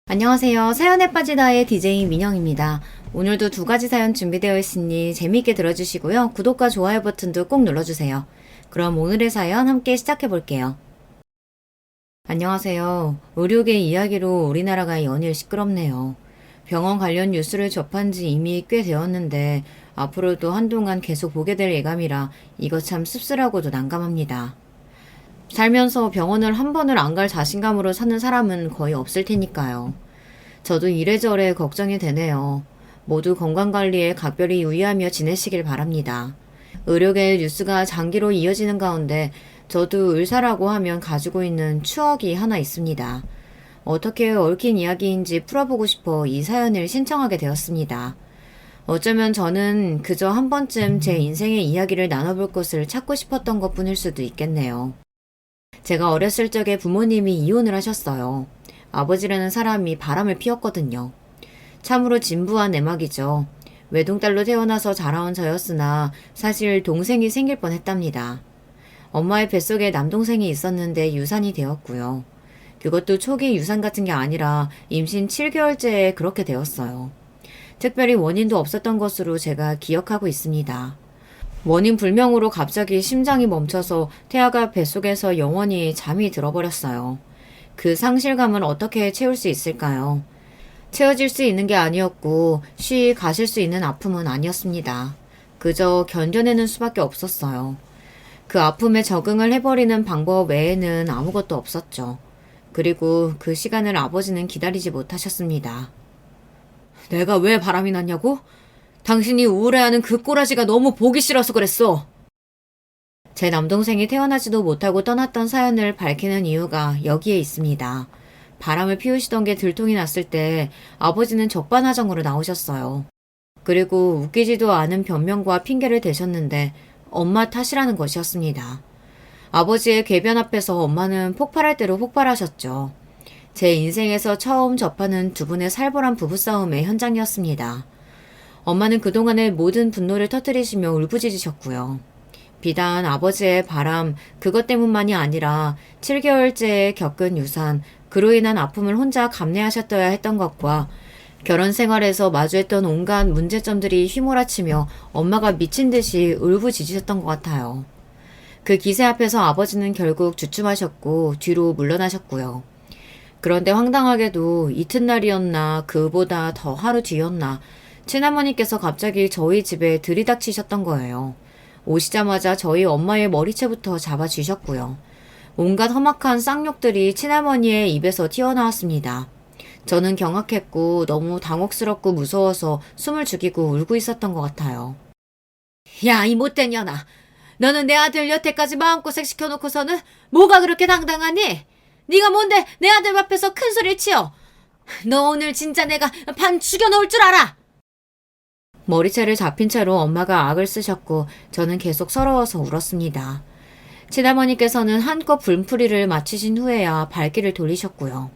안녕하세요. 사연에 빠지다의 DJ 민영입니다. 오늘도 두 가지 사연 준비되어 있으니 재미있게 들어주시고요. 구독과 좋아요 버튼도 꼭 눌러주세요. 그럼 오늘의 사연 함께 시작해 볼게요. 안녕하세요. 의료계 이야기로 우리나라가 연일 시끄럽네요. 병원 관련 뉴스를 접한 지 이미 꽤 되었는데 앞으로도 한동안 계속 보게 될 예감이라 이거 참 씁쓸하고도 난감합니다. 살면서 병원을 한 번을 안 갈 자신감으로 사는 사람은 거의 없을 테니까요. 저도 이래저래 걱정이 되네요. 모두 건강관리에 각별히 유의하며 지내시길 바랍니다. 의료계의 뉴스가 장기로 이어지는 가운데 저도 의사라고 하면 가지고 있는 추억이 하나 있습니다. 어떻게 얽힌 이야기인지 풀어보고 싶어 이 사연을 신청하게 되었습니다. 어쩌면 저는 그저 한 번쯤 제 인생의 이야기를 나눠볼 것을 찾고 싶었던 것뿐일 수도 있겠네요. 제가 어렸을 적에 부모님이 이혼을 하셨어요. 아버지라는 사람이 바람을 피웠거든요. 참으로 진부한 내막이죠. 외동딸로 태어나서 자라온 저였으나 사실 동생이 생길 뻔했답니다. 엄마의 뱃속에 남동생이 있었는데 유산이 되었고요. 그것도 초기 유산 같은 게 아니라 임신 7개월째에 그렇게 되었어요. 특별히 원인도 없었던 것으로 제가 기억하고 있습니다. 원인 불명으로 갑자기 심장이 멈춰서 태아가 뱃속에서 영원히 잠이 들어버렸어요. 그 상실감을 어떻게 채울 수 있을까요? 채워질 수 있는 게 아니었고 쉬이 가실 수 있는 아픔은 아니었습니다. 그저 견뎌내는 수밖에 없었어요. 그 아픔에 적응을 해버리는 방법 외에는 아무것도 없었죠. 그리고 그 시간을 아버지는 기다리지 못하셨습니다. 내가 왜 바람이 났냐고? 당신이 우울해하는 그 꼬라지가 너무 보기 싫어서 그랬어. 제 남동생이 태어나지도 못하고 떠났던 사연을 밝히는 이유가 여기에 있습니다. 바람을 피우시던 게 들통이 났을 때 아버지는 적반하장으로 나오셨어요. 그리고 웃기지도 않은 변명과 핑계를 대셨는데 엄마 탓이라는 것이었습니다. 아버지의 궤변 앞에서 엄마는 폭발할 대로 폭발하셨죠. 제 인생에서 처음 접하는 두 분의 살벌한 부부싸움의 현장이었습니다. 엄마는 그동안의 모든 분노를 터뜨리시며 울부짖으셨고요. 비단 아버지의 바람, 그것 때문만이 아니라 7개월째에 겪은 유산, 그로 인한 아픔을 혼자 감내하셨어야 했던 것과 결혼 생활에서 마주했던 온갖 문제점들이 휘몰아치며 엄마가 미친 듯이 울부짖으셨던 것 같아요. 그 기세 앞에서 아버지는 결국 주춤하셨고 뒤로 물러나셨고요. 그런데 황당하게도 이튿날이었나 그보다 더 하루 뒤였나 친할머니께서 갑자기 저희 집에 들이닥치셨던 거예요. 오시자마자 저희 엄마의 머리채부터 잡아주셨고요. 온갖 험악한 쌍욕들이 친할머니의 입에서 튀어나왔습니다. 저는 경악했고 너무 당혹스럽고 무서워서 숨을 죽이고 울고 있었던 것 같아요. 야, 이 못된 년아. 너는 내 아들 여태까지 마음고생 시켜놓고서는 뭐가 그렇게 당당하니? 네가 뭔데 내 아들 앞에서 큰 소리를 치어? 너 오늘 진짜 내가 반 죽여놓을 줄 알아! 머리채를 잡힌 채로 엄마가 악을 쓰셨고 저는 계속 서러워서 울었습니다. 친할머니께서는 한껏 분풀이를 마치신 후에야 발길을 돌리셨고요.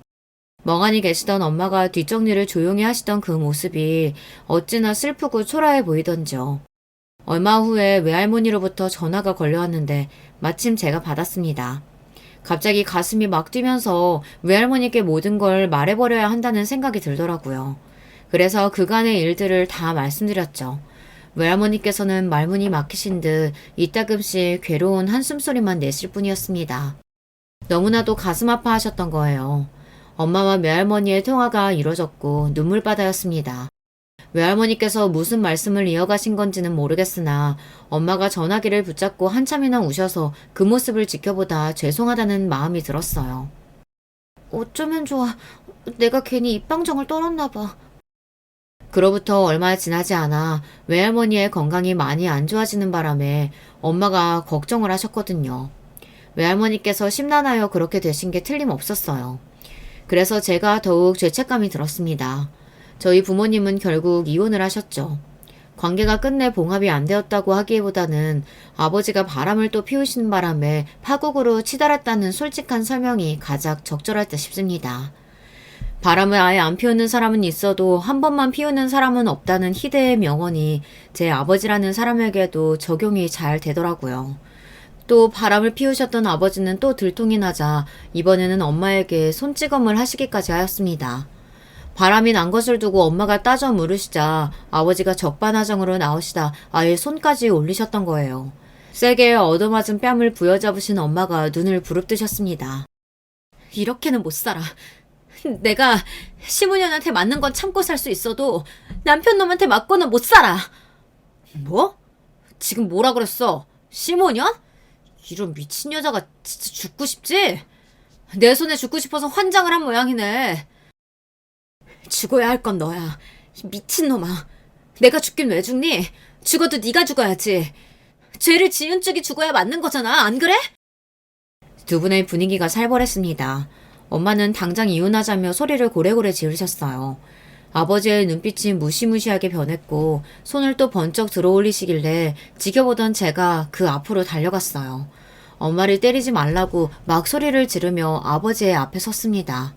멍하니 계시던 엄마가 뒷정리를 조용히 하시던 그 모습이 어찌나 슬프고 초라해 보이던지요. 얼마 후에 외할머니로부터 전화가 걸려왔는데 마침 제가 받았습니다. 갑자기 가슴이 막 뛰면서 외할머니께 모든 걸 말해버려야 한다는 생각이 들더라고요. 그래서 그간의 일들을 다 말씀드렸죠. 외할머니께서는 말문이 막히신 듯 이따금씩 괴로운 한숨소리만 내실 뿐이었습니다. 너무나도 가슴 아파하셨던 거예요. 엄마와 외할머니의 통화가 이루어졌고 눈물바다였습니다. 외할머니께서 무슨 말씀을 이어가신 건지는 모르겠으나 엄마가 전화기를 붙잡고 한참이나 우셔서 그 모습을 지켜보다 죄송하다는 마음이 들었어요. 어쩌면 좋아. 내가 괜히 입방정을 떨었나 봐. 그로부터 얼마 지나지 않아 외할머니의 건강이 많이 안 좋아지는 바람에 엄마가 걱정을 하셨거든요. 외할머니께서 심란하여 그렇게 되신 게 틀림없었어요. 그래서 제가 더욱 죄책감이 들었습니다. 저희 부모님은 결국 이혼을 하셨죠. 관계가 끝내 봉합이 안 되었다고 하기보다는 아버지가 바람을 또 피우시는 바람에 파국으로 치달았다는 솔직한 설명이 가장 적절할 듯 싶습니다. 바람을 아예 안 피우는 사람은 있어도 한 번만 피우는 사람은 없다는 희대의 명언이 제 아버지라는 사람에게도 적용이 잘 되더라고요. 또 바람을 피우셨던 아버지는 또 들통이 나자 이번에는 엄마에게 손찌검을 하시기까지 하였습니다. 바람이 난 것을 두고 엄마가 따져 물으시자 아버지가 적반하장으로 나오시다 아예 손까지 올리셨던 거예요. 세게 얻어맞은 뺨을 부여잡으신 엄마가 눈을 부릅뜨셨습니다. 이렇게는 못 살아. 내가 시무년한테 맞는 건 참고 살 수 있어도 남편 놈한테 맞고는 못 살아. 뭐? 지금 뭐라 그랬어? 시무년? 이런 미친 여자가 진짜 죽고 싶지? 내 손에 죽고 싶어서 환장을 한 모양이네. 죽어야 할 건 너야. 미친놈아. 내가 죽긴 왜 죽니? 죽어도 네가 죽어야지. 죄를 지은 쪽이 죽어야 맞는 거잖아. 안 그래? 두 분의 분위기가 살벌했습니다. 엄마는 당장 이혼하자며 소리를 고래고래 지르셨어요. 아버지의 눈빛이 무시무시하게 변했고 손을 또 번쩍 들어올리시길래 지켜보던 제가 그 앞으로 달려갔어요. 엄마를 때리지 말라고 막 소리를 지르며 아버지의 앞에 섰습니다.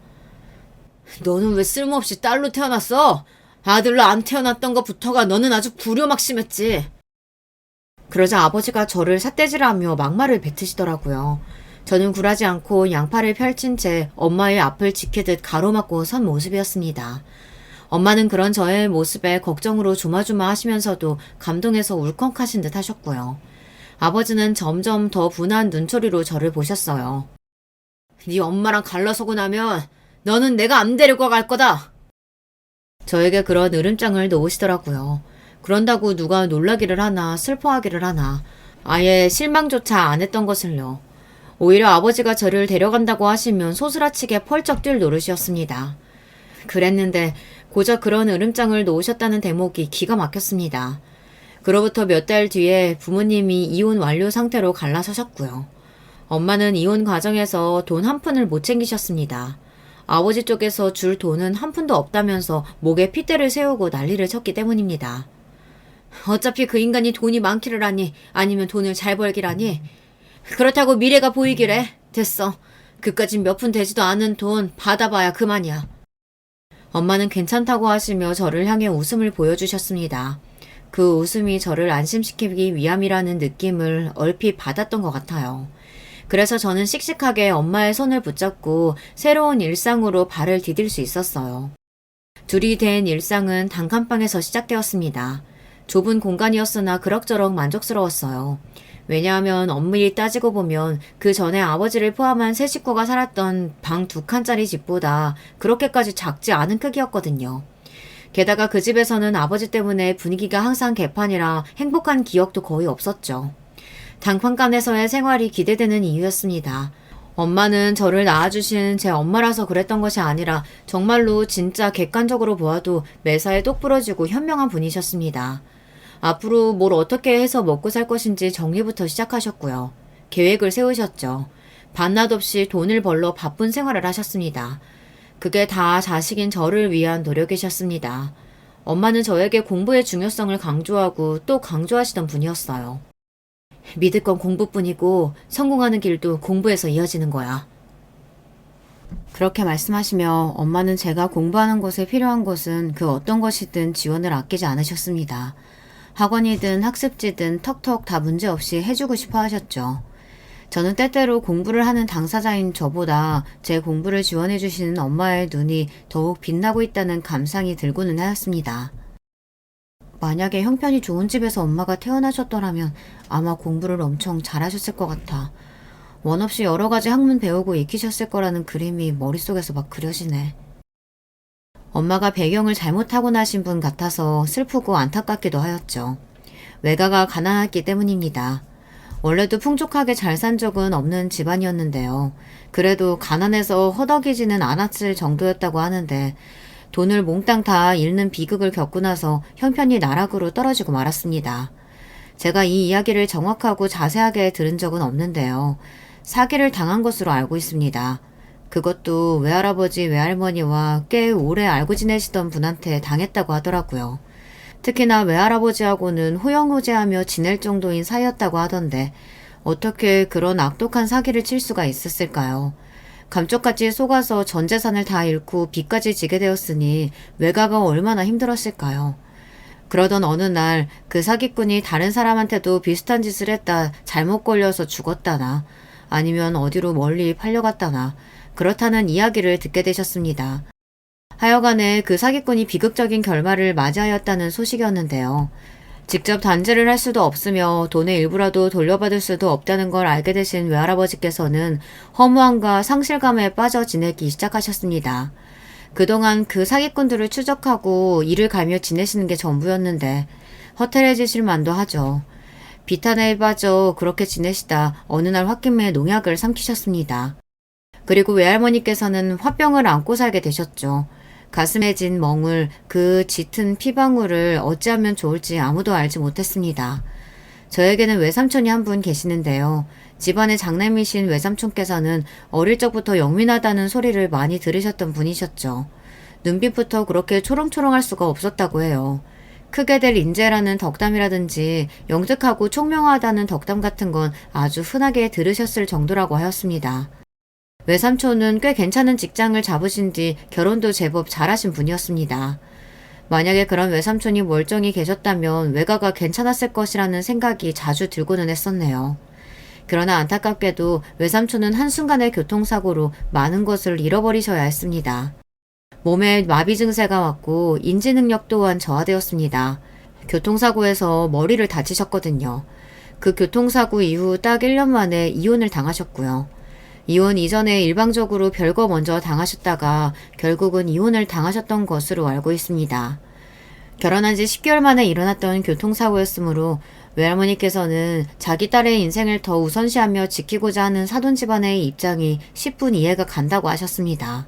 너는 왜 쓸모없이 딸로 태어났어? 아들로 안 태어났던 것부터가 너는 아주 불효막심했지. 그러자 아버지가 저를 삿대질하며 막말을 뱉으시더라고요. 저는 굴하지 않고 양팔을 펼친 채 엄마의 앞을 지키듯 가로막고 선 모습이었습니다. 엄마는 그런 저의 모습에 걱정으로 조마조마 하시면서도 감동해서 울컥하신 듯 하셨고요. 아버지는 점점 더 분한 눈초리로 저를 보셨어요. 네 엄마랑 갈라서고 나면 너는 내가 안 데리고 갈 거다. 저에게 그런 으름장을 놓으시더라고요. 그런다고 누가 놀라기를 하나 슬퍼하기를 하나 아예 실망조차 안 했던 것을요. 오히려 아버지가 저를 데려간다고 하시면 소스라치게 펄쩍 뛸 노릇이었습니다. 그랬는데 고작 그런 으름장을 놓으셨다는 대목이 기가 막혔습니다. 그로부터 몇 달 뒤에 부모님이 이혼 완료 상태로 갈라서셨고요. 엄마는 이혼 과정에서 돈 한 푼을 못 챙기셨습니다. 아버지 쪽에서 줄 돈은 한 푼도 없다면서 목에 핏대를 세우고 난리를 쳤기 때문입니다. 어차피 그 인간이 돈이 많기를 하니 아니면 돈을 잘 벌길 하니 그렇다고 미래가 보이기래. 됐어. 그까진 몇 푼 되지도 않은 돈 받아봐야 그만이야. 엄마는 괜찮다고 하시며 저를 향해 웃음을 보여주셨습니다. 그 웃음이 저를 안심시키기 위함이라는 느낌을 얼핏 받았던 것 같아요. 그래서 저는 씩씩하게 엄마의 손을 붙잡고 새로운 일상으로 발을 디딜 수 있었어요. 둘이 된 일상은 단칸방에서 시작되었습니다. 좁은 공간이었으나 그럭저럭 만족스러웠어요. 왜냐하면 엄밀히 따지고 보면 그 전에 아버지를 포함한 세 식구가 살았던 방 2칸짜리 집보다 그렇게까지 작지 않은 크기였거든요. 게다가 그 집에서는 아버지 때문에 분위기가 항상 개판이라 행복한 기억도 거의 없었죠. 단칸간에서의 생활이 기대되는 이유였습니다. 엄마는 저를 낳아주신 제 엄마라서 그랬던 것이 아니라 정말로 진짜 객관적으로 보아도 매사에 똑부러지고 현명한 분이셨습니다. 앞으로 뭘 어떻게 해서 먹고 살 것인지 정리부터 시작하셨고요. 계획을 세우셨죠. 반낮 없이 돈을 벌러 바쁜 생활을 하셨습니다. 그게 다 자식인 저를 위한 노력이셨습니다. 엄마는 저에게 공부의 중요성을 강조하고 또 강조하시던 분이었어요. 믿을 건 공부뿐이고 성공하는 길도 공부에서 이어지는 거야. 그렇게 말씀하시며 엄마는 제가 공부하는 것에 필요한 것은 그 어떤 것이든 지원을 아끼지 않으셨습니다. 학원이든 학습지든 턱턱 다 문제없이 해주고 싶어 하셨죠. 저는 때때로 공부를 하는 당사자인 저보다 제 공부를 지원해 주시는 엄마의 눈이 더욱 빛나고 있다는 감상이 들고는 하였습니다. 만약에 형편이 좋은 집에서 엄마가 태어나셨더라면 아마 공부를 엄청 잘하셨을 것 같아. 원 없이 여러 가지 학문 배우고 익히셨을 거라는 그림이 머릿속에서 막 그려지네. 엄마가 배경을 잘못 타고나신 분 같아서 슬프고 안타깝기도 하였죠. 외가가 가난했기 때문입니다. 원래도 풍족하게 잘 산 적은 없는 집안이었는데요. 그래도 가난해서 허덕이지는 않았을 정도였다고 하는데 돈을 몽땅 다 잃는 비극을 겪고 나서 형편이 나락으로 떨어지고 말았습니다. 제가 이 이야기를 정확하고 자세하게 들은 적은 없는데요. 사기를 당한 것으로 알고 있습니다. 그것도 외할아버지, 외할머니와 꽤 오래 알고 지내시던 분한테 당했다고 하더라고요. 특히나 외할아버지하고는 호영호재하며 지낼 정도인 사이였다고 하던데 어떻게 그런 악독한 사기를 칠 수가 있었을까요? 감쪽같이 속아서 전 재산을 다 잃고 빚까지 지게 되었으니 외가가 얼마나 힘들었을까요? 그러던 어느 날 그 사기꾼이 다른 사람한테도 비슷한 짓을 했다 잘못 걸려서 죽었다나 아니면 어디로 멀리 팔려갔다나 그렇다는 이야기를 듣게 되셨습니다. 하여간에 그 사기꾼이 비극적인 결말을 맞이하였다는 소식이었는데요. 직접 단죄를 할 수도 없으며 돈의 일부라도 돌려받을 수도 없다는 걸 알게 되신 외할아버지께서는 허무함과 상실감에 빠져 지내기 시작하셨습니다. 그동안 그 사기꾼들을 추적하고 이를 갈며 지내시는 게 전부였는데 허탈해지실 만도 하죠. 비탄에 빠져 그렇게 지내시다 어느 날 홧김에 농약을 삼키셨습니다. 그리고 외할머니께서는 화병을 안고 살게 되셨죠. 가슴에 진 멍울, 그 짙은 피방울을 어찌하면 좋을지 아무도 알지 못했습니다. 저에게는 외삼촌이 한 분 계시는데요. 집안의 장남이신 외삼촌께서는 어릴 적부터 영민하다는 소리를 많이 들으셨던 분이셨죠. 눈빛부터 그렇게 초롱초롱할 수가 없었다고 해요. 크게 될 인재라는 덕담이라든지 영특하고 총명하다는 덕담 같은 건 아주 흔하게 들으셨을 정도라고 하였습니다. 외삼촌은 꽤 괜찮은 직장을 잡으신 뒤 결혼도 제법 잘하신 분이었습니다. 만약에 그런 외삼촌이 멀쩡히 계셨다면 외가가 괜찮았을 것이라는 생각이 자주 들고는 했었네요. 그러나 안타깝게도 외삼촌은 한순간의 교통사고로 많은 것을 잃어버리셔야 했습니다. 몸에 마비 증세가 왔고 인지 능력 또한 저하되었습니다. 교통사고에서 머리를 다치셨거든요. 그 교통사고 이후 딱 1년 만에 이혼을 당하셨고요. 이혼 이전에 일방적으로 별거 먼저 당하셨다가 결국은 이혼을 당하셨던 것으로 알고 있습니다. 결혼한 지 10개월 만에 일어났던 교통사고였으므로 외할머니께서는 자기 딸의 인생을 더 우선시하며 지키고자 하는 사돈 집안의 입장이 10분 이해가 간다고 하셨습니다.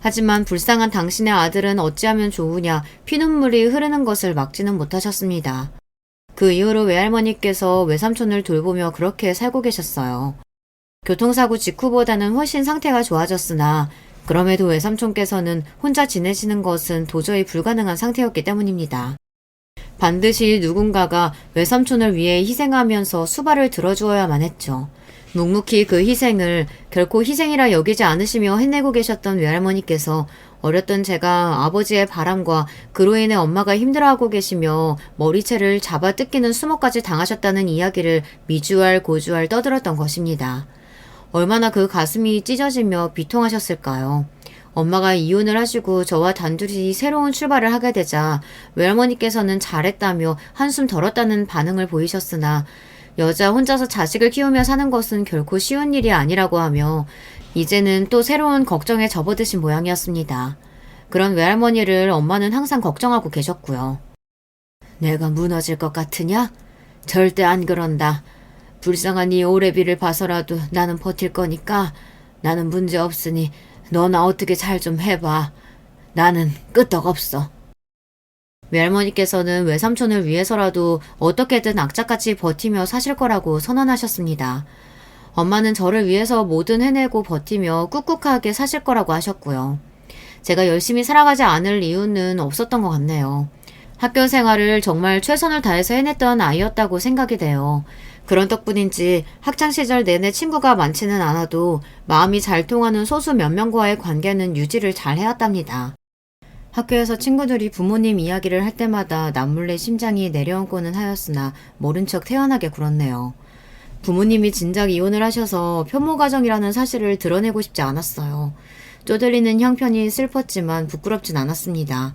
하지만 불쌍한 당신의 아들은 어찌하면 좋으냐 피눈물이 흐르는 것을 막지는 못하셨습니다. 그 이후로 외할머니께서 외삼촌을 돌보며 그렇게 살고 계셨어요. 교통사고 직후보다는 훨씬 상태가 좋아졌으나 그럼에도 외삼촌께서는 혼자 지내시는 것은 도저히 불가능한 상태였기 때문입니다. 반드시 누군가가 외삼촌을 위해 희생하면서 수발을 들어주어야만 했죠. 묵묵히 그 희생을 결코 희생이라 여기지 않으시며 해내고 계셨던 외할머니께서 어렸던 제가 아버지의 바람과 그로 인해 엄마가 힘들어하고 계시며 머리채를 잡아 뜯기는 수모까지 당하셨다는 이야기를 미주알 고주알 떠들었던 것입니다. 얼마나 그 가슴이 찢어지며 비통하셨을까요? 엄마가 이혼을 하시고 저와 단둘이 새로운 출발을 하게 되자 외할머니께서는 잘했다며 한숨 덜었다는 반응을 보이셨으나 여자 혼자서 자식을 키우며 사는 것은 결코 쉬운 일이 아니라고 하며 이제는 또 새로운 걱정에 접어드신 모양이었습니다. 그런 외할머니를 엄마는 항상 걱정하고 계셨고요. 내가 무너질 것 같으냐? 절대 안 그런다. 불쌍한 이 오래비를 봐서라도 나는 버틸 거니까 나는 문제 없으니 너나 어떻게 잘 좀 해봐. 나는 끄떡없어. 외할머니께서는 외삼촌을 위해서라도 어떻게든 악착같이 버티며 사실 거라고 선언하셨습니다. 엄마는 저를 위해서 뭐든 해내고 버티며 꿋꿋하게 사실 거라고 하셨고요. 제가 열심히 살아가지 않을 이유는 없었던 것 같네요. 학교 생활을 정말 최선을 다해서 해냈던 아이였다고 생각이 돼요. 그런 덕분인지 학창시절 내내 친구가 많지는 않아도 마음이 잘 통하는 소수 몇 명과의 관계는 유지를 잘 해왔답니다. 학교에서 친구들이 부모님 이야기를 할 때마다 남몰래 심장이 내려앉고는 하였으나 모른 척 태연하게 굴었네요. 부모님이 진작 이혼을 하셔서 편모가정이라는 사실을 드러내고 싶지 않았어요. 쪼들리는 형편이 슬펐지만 부끄럽진 않았습니다.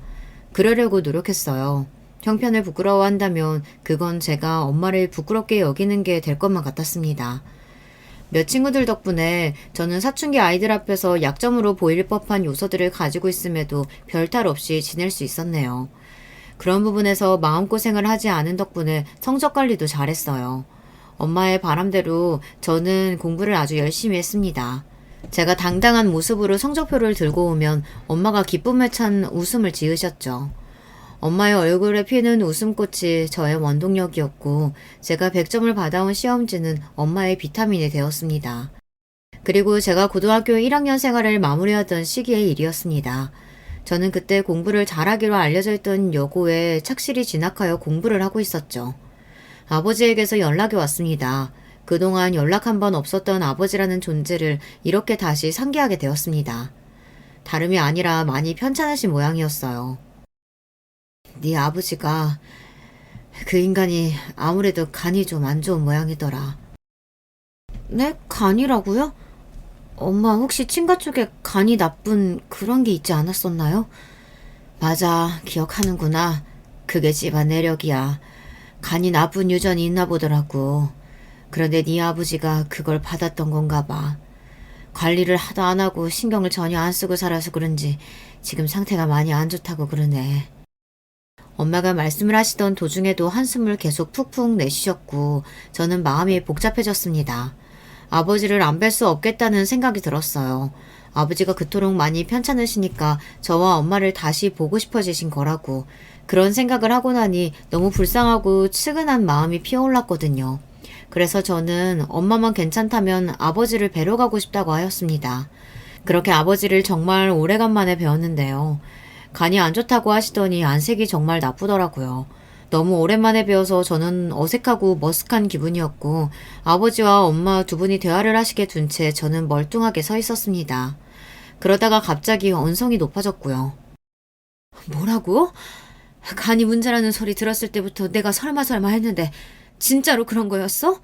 그러려고 노력했어요. 형편을 부끄러워한다면 그건 제가 엄마를 부끄럽게 여기는 게 될 것만 같았습니다. 몇 친구들 덕분에 저는 사춘기 아이들 앞에서 약점으로 보일 법한 요소들을 가지고 있음에도 별탈 없이 지낼 수 있었네요. 그런 부분에서 마음고생을 하지 않은 덕분에 성적 관리도 잘했어요. 엄마의 바람대로 저는 공부를 아주 열심히 했습니다. 제가 당당한 모습으로 성적표를 들고 오면 엄마가 기쁨에 찬 웃음을 지으셨죠. 엄마의 얼굴에 피는 웃음꽃이 저의 원동력이었고 제가 100점을 받아온 시험지는 엄마의 비타민이 되었습니다. 그리고 제가 고등학교 1학년 생활을 마무리하던 시기의 일이었습니다. 저는 그때 공부를 잘하기로 알려져 있던 여고에 착실히 진학하여 공부를 하고 있었죠. 아버지에게서 연락이 왔습니다. 그동안 연락 한 번 없었던 아버지라는 존재를 이렇게 다시 상기하게 되었습니다. 다름이 아니라 많이 편찮으신 모양이었어요. 네 아버지가 그 인간이 아무래도 간이 좀 안 좋은 모양이더라. 네? 간이라고요? 엄마 혹시 친가 쪽에 간이 나쁜 그런 게 있지 않았었나요? 맞아, 기억하는구나. 그게 집안 내력이야. 간이 나쁜 유전이 있나 보더라고. 그런데 네 아버지가 그걸 받았던 건가 봐. 관리를 하도 안 하고 신경을 전혀 안 쓰고 살아서 그런지 지금 상태가 많이 안 좋다고 그러네. 엄마가 말씀을 하시던 도중에도 한숨을 계속 푹푹 내쉬셨고 저는 마음이 복잡해졌습니다. 아버지를 안 뵐 수 없겠다는 생각이 들었어요. 아버지가 그토록 많이 편찮으시니까 저와 엄마를 다시 보고 싶어지신 거라고 그런 생각을 하고 나니 너무 불쌍하고 측은한 마음이 피어올랐거든요. 그래서 저는 엄마만 괜찮다면 아버지를 뵈러 가고 싶다고 하였습니다. 그렇게 아버지를 정말 오래간만에 뵈었는데요. 간이 안 좋다고 하시더니 안색이 정말 나쁘더라고요. 너무 오랜만에 뵈어서 저는 어색하고 머쓱한 기분이었고 아버지와 엄마 두 분이 대화를 하시게 둔 채 저는 멀뚱하게 서 있었습니다. 그러다가 갑자기 언성이 높아졌고요. 뭐라고? 간이 문제라는 소리 들었을 때부터 내가 설마 했는데 진짜로 그런 거였어?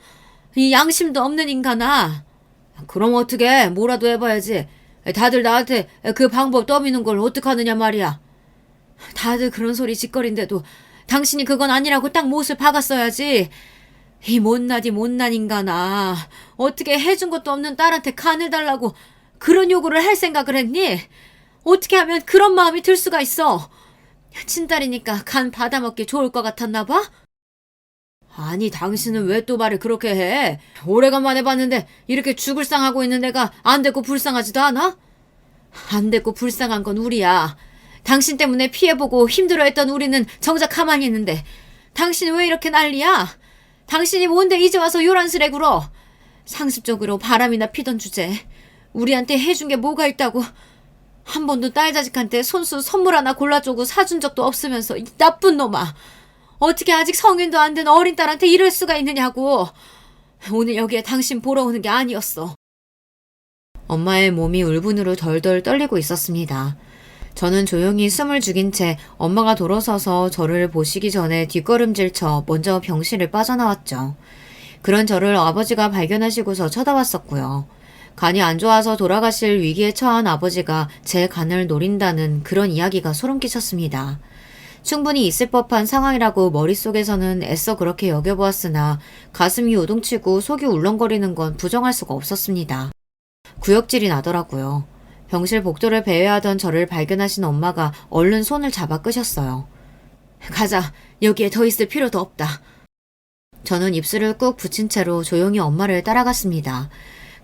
이 양심도 없는 인간아. 그럼 어떻게 뭐라도 해봐야지. 다들 나한테 그 방법 떠미는 걸 어떡하느냐 말이야. 다들 그런 소리 짓거린데도 당신이 그건 아니라고 딱 못을 박았어야지. 이 못난 인간아. 어떻게 해준 것도 없는 딸한테 간을 달라고 그런 요구를 할 생각을 했니? 어떻게 하면 그런 마음이 들 수가 있어? 친딸이니까 간 받아먹기 좋을 것 같았나 봐? 아니 당신은 왜 또 말을 그렇게 해? 오래간만에 봤는데 이렇게 죽을 상하고 있는 애가 안 됐고 불쌍하지도 않아? 안 됐고 불쌍한 건 우리야. 당신 때문에 피해보고 힘들어했던 우리는 정작 가만히 있는데 당신은 왜 이렇게 난리야? 당신이 뭔데 이제 와서 요란스레 굴어? 상습적으로 바람이나 피던 주제 우리한테 해준 게 뭐가 있다고. 한 번도 딸 자식한테 손수 선물 하나 골라주고 사준 적도 없으면서 이 나쁜 놈아. 어떻게 아직 성인도 안 된 어린 딸한테 이럴 수가 있느냐고. 오늘 여기에 당신 보러 오는 게 아니었어. 엄마의 몸이 울분으로 덜덜 떨리고 있었습니다. 저는 조용히 숨을 죽인 채 엄마가 돌아서서 저를 보시기 전에 뒷걸음질쳐 먼저 병실을 빠져나왔죠. 그런 저를 아버지가 발견하시고서 쳐다봤었고요. 간이 안 좋아서 돌아가실 위기에 처한 아버지가 제 간을 노린다는 그런 이야기가 소름 끼쳤습니다. 충분히 있을 법한 상황이라고 머릿속에서는 애써 그렇게 여겨보았으나 가슴이 요동치고 속이 울렁거리는 건 부정할 수가 없었습니다. 구역질이 나더라고요. 병실 복도를 배회하던 저를 발견하신 엄마가 얼른 손을 잡아 끄셨어요. 가자. 여기에 더 있을 필요도 없다. 저는 입술을 꾹 붙인 채로 조용히 엄마를 따라갔습니다.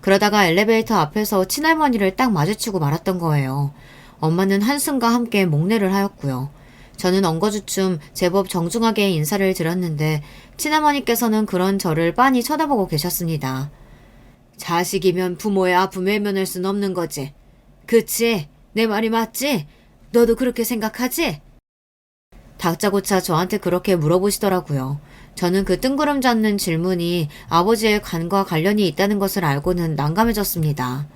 그러다가 엘리베이터 앞에서 친할머니를 딱 마주치고 말았던 거예요. 엄마는 한숨과 함께 목례를 하였고요. 저는 엉거주춤 제법 정중하게 인사를 드렸는데 친할머니께서는 그런 저를 빤히 쳐다보고 계셨습니다. 자식이면 부모의 아픔 외면할 순 없는 거지. 그치? 내 말이 맞지? 너도 그렇게 생각하지? 다짜고짜 저한테 그렇게 물어보시더라고요. 저는 그 뜬구름 잡는 질문이 아버지의 간과 관련이 있다는 것을 알고는 난감해졌습니다.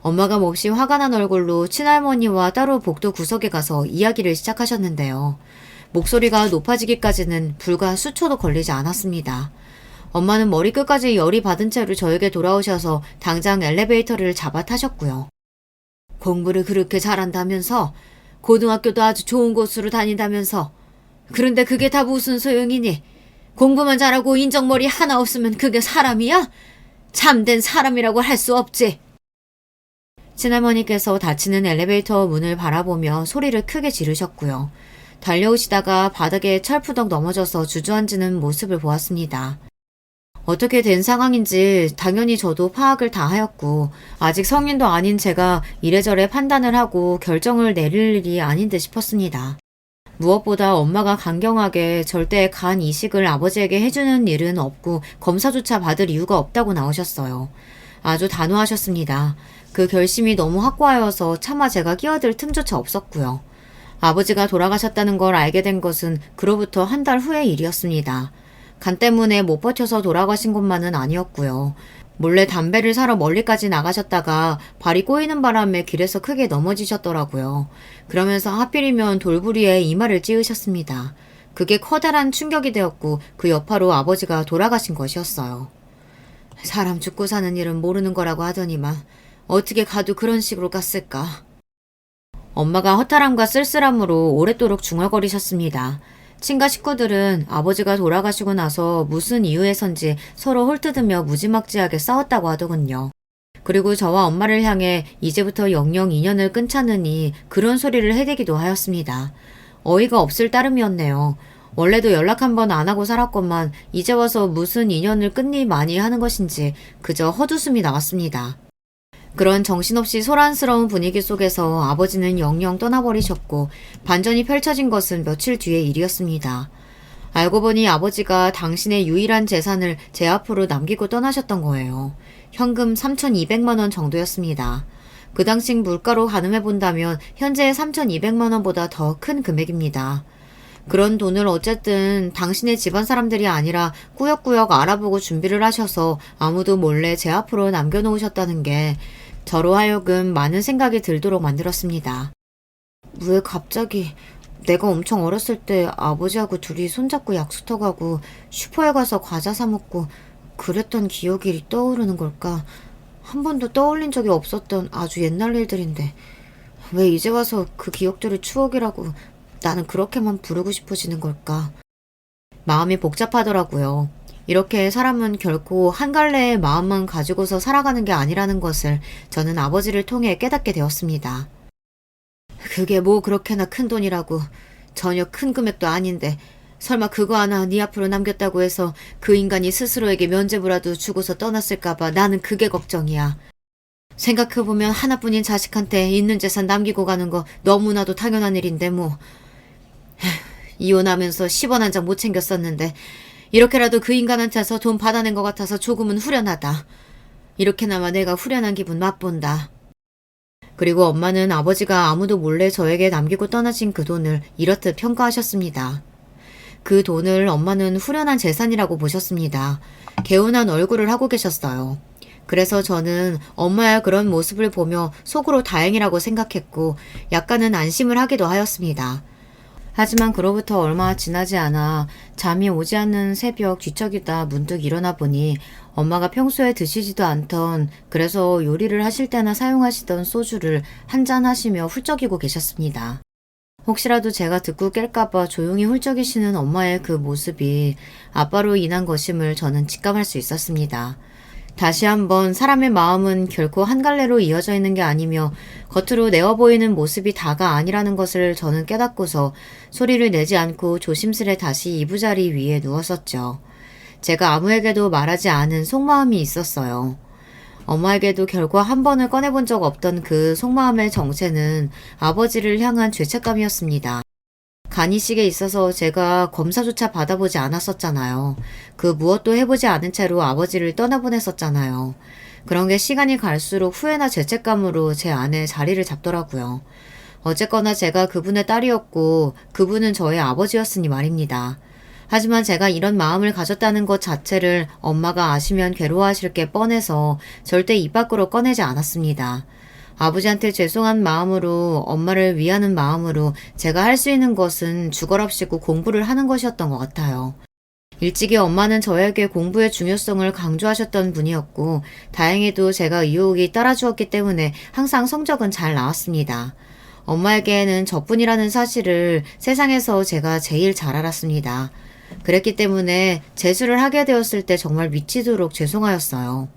엄마가 몹시 화가 난 얼굴로 친할머니와 따로 복도 구석에 가서 이야기를 시작하셨는데요. 목소리가 높아지기까지는 불과 수초도 걸리지 않았습니다. 엄마는 머리끝까지 열이 받은 채로 저에게 돌아오셔서 당장 엘리베이터를 잡아 타셨고요. 공부를 그렇게 잘한다면서 고등학교도 아주 좋은 곳으로 다닌다면서 그런데 그게 다 무슨 소용이니? 공부만 잘하고 인정머리 하나 없으면 그게 사람이야? 참된 사람이라고 할 수 없지. 친할머니께서 닫히는 엘리베이터 문을 바라보며 소리를 크게 지르셨고요. 달려오시다가 바닥에 철푸덕 넘어져서 주저앉는 모습을 보았습니다. 어떻게 된 상황인지 당연히 저도 파악을 다 하였고 아직 성인도 아닌 제가 이래저래 판단을 하고 결정을 내릴 일이 아닌 듯 싶었습니다. 무엇보다 엄마가 강경하게 절대 간 이식을 아버지에게 해주는 일은 없고 검사조차 받을 이유가 없다고 나오셨어요. 아주 단호하셨습니다. 그 결심이 너무 확고하여서 차마 제가 끼어들 틈조차 없었고요. 아버지가 돌아가셨다는 걸 알게 된 것은 그로부터 한 달 후의 일이었습니다. 간 때문에 못 버텨서 돌아가신 것만은 아니었고요. 몰래 담배를 사러 멀리까지 나가셨다가 발이 꼬이는 바람에 길에서 크게 넘어지셨더라고요. 그러면서 하필이면 돌부리에 이마를 찌으셨습니다. 그게 커다란 충격이 되었고 그 여파로 아버지가 돌아가신 것이었어요. 사람 죽고 사는 일은 모르는 거라고 하더니만 어떻게 가도 그런 식으로 갔을까? 엄마가 허탈함과 쓸쓸함으로 오랫도록 중얼거리셨습니다. 친가 식구들은 아버지가 돌아가시고 나서 무슨 이유에선지 서로 홀트드며 무지막지하게 싸웠다고 하더군요. 그리고 저와 엄마를 향해 이제부터 영영 인연을 끊자느니 그런 소리를 해대기도 하였습니다. 어이가 없을 따름이었네요. 원래도 연락 한 번 안 하고 살았건만 이제 와서 무슨 인연을 끊니 많이 하는 것인지 그저 헛웃음이 나왔습니다. 그런 정신없이 소란스러운 분위기 속에서 아버지는 영영 떠나버리셨고 반전이 펼쳐진 것은 며칠 뒤의 일이었습니다. 알고 보니 아버지가 당신의 유일한 재산을 제 앞으로 남기고 떠나셨던 거예요. 현금 3,200만 원 정도였습니다. 그 당시 물가로 가늠해 본다면 현재의 3,200만 원보다 더 큰 금액입니다. 그런 돈을 어쨌든 당신의 집안 사람들이 아니라 꾸역꾸역 알아보고 준비를 하셔서 아무도 몰래 제 앞으로 남겨놓으셨다는 게 저로 하여금 많은 생각이 들도록 만들었습니다. 왜 갑자기 내가 엄청 어렸을 때 아버지하고 둘이 손잡고 약수터 가고 슈퍼에 가서 과자 사 먹고 그랬던 기억이 떠오르는 걸까? 한 번도 떠올린 적이 없었던 아주 옛날 일들인데 왜 이제 와서 그 기억들을 추억이라고 나는 그렇게만 부르고 싶어지는 걸까? 마음이 복잡하더라고요. 이렇게 사람은 결코 한 갈래의 마음만 가지고서 살아가는 게 아니라는 것을 저는 아버지를 통해 깨닫게 되었습니다. 그게 뭐 그렇게나 큰 돈이라고. 전혀 큰 금액도 아닌데 설마 그거 하나 네 앞으로 남겼다고 해서 그 인간이 스스로에게 면죄부라도 주고서 떠났을까봐 나는 그게 걱정이야. 생각해보면 하나뿐인 자식한테 있는 재산 남기고 가는 거 너무나도 당연한 일인데 뭐. 이혼하면서 10원 한 장 못 챙겼었는데 이렇게라도 그 인간한테서 돈 받아낸 것 같아서 조금은 후련하다. 이렇게나마 내가 후련한 기분 맛본다. 그리고 엄마는 아버지가 아무도 몰래 저에게 남기고 떠나신 그 돈을 이렇듯 평가하셨습니다. 그 돈을 엄마는 후련한 재산이라고 보셨습니다. 개운한 얼굴을 하고 계셨어요. 그래서 저는 엄마의 그런 모습을 보며 속으로 다행이라고 생각했고 약간은 안심을 하기도 하였습니다. 하지만 그로부터 얼마 지나지 않아 잠이 오지 않는 새벽 뒤척이다 문득 일어나 보니 엄마가 평소에 드시지도 않던 그래서 요리를 하실 때나 사용하시던 소주를 한잔 하시며 훌쩍이고 계셨습니다. 혹시라도 제가 듣고 깰까봐 조용히 훌쩍이시는 엄마의 그 모습이 아빠로 인한 것임을 저는 직감할 수 있었습니다. 다시 한번 사람의 마음은 결코 한 갈래로 이어져 있는 게 아니며 겉으로 내어 보이는 모습이 다가 아니라는 것을 저는 깨닫고서 소리를 내지 않고 조심스레 다시 이부자리 위에 누웠었죠. 제가 아무에게도 말하지 않은 속마음이 있었어요. 엄마에게도 결과 한 번을 꺼내본 적 없던 그 속마음의 정체는 아버지를 향한 죄책감이었습니다. 간이식에 있어서 제가 검사조차 받아보지 않았었잖아요. 그 무엇도 해보지 않은 채로 아버지를 떠나보냈었잖아요. 그런 게 시간이 갈수록 후회나 죄책감으로 제 안에 자리를 잡더라고요. 어쨌거나 제가 그분의 딸이었고 그분은 저의 아버지였으니 말입니다. 하지만 제가 이런 마음을 가졌다는 것 자체를 엄마가 아시면 괴로워하실 게 뻔해서 절대 입 밖으로 꺼내지 않았습니다. 아버지한테 죄송한 마음으로 엄마를 위하는 마음으로 제가 할 수 있는 것은 죽어랍시고 공부를 하는 것이었던 것 같아요. 일찍이 엄마는 저에게 공부의 중요성을 강조하셨던 분이었고 다행히도 제가 유혹이 따라주었기 때문에 항상 성적은 잘 나왔습니다. 엄마에게는 저뿐이라는 사실을 세상에서 제가 제일 잘 알았습니다. 그랬기 때문에 재수를 하게 되었을 때 정말 미치도록 죄송하였어요.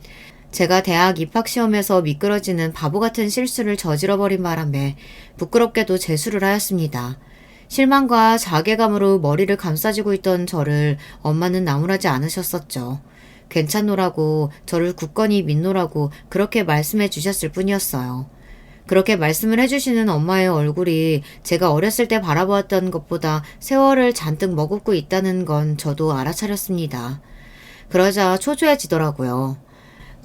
제가 대학 입학시험에서 미끄러지는 바보 같은 실수를 저질러버린 바람에 부끄럽게도 재수를 하였습니다. 실망과 자괴감으로 머리를 감싸쥐고 있던 저를 엄마는 나무라지 않으셨었죠. 괜찮노라고 저를 굳건히 믿노라고 그렇게 말씀해 주셨을 뿐이었어요. 그렇게 말씀을 해주시는 엄마의 얼굴이 제가 어렸을 때 바라보았던 것보다 세월을 잔뜩 머금고 있다는 건 저도 알아차렸습니다. 그러자 초조해지더라고요.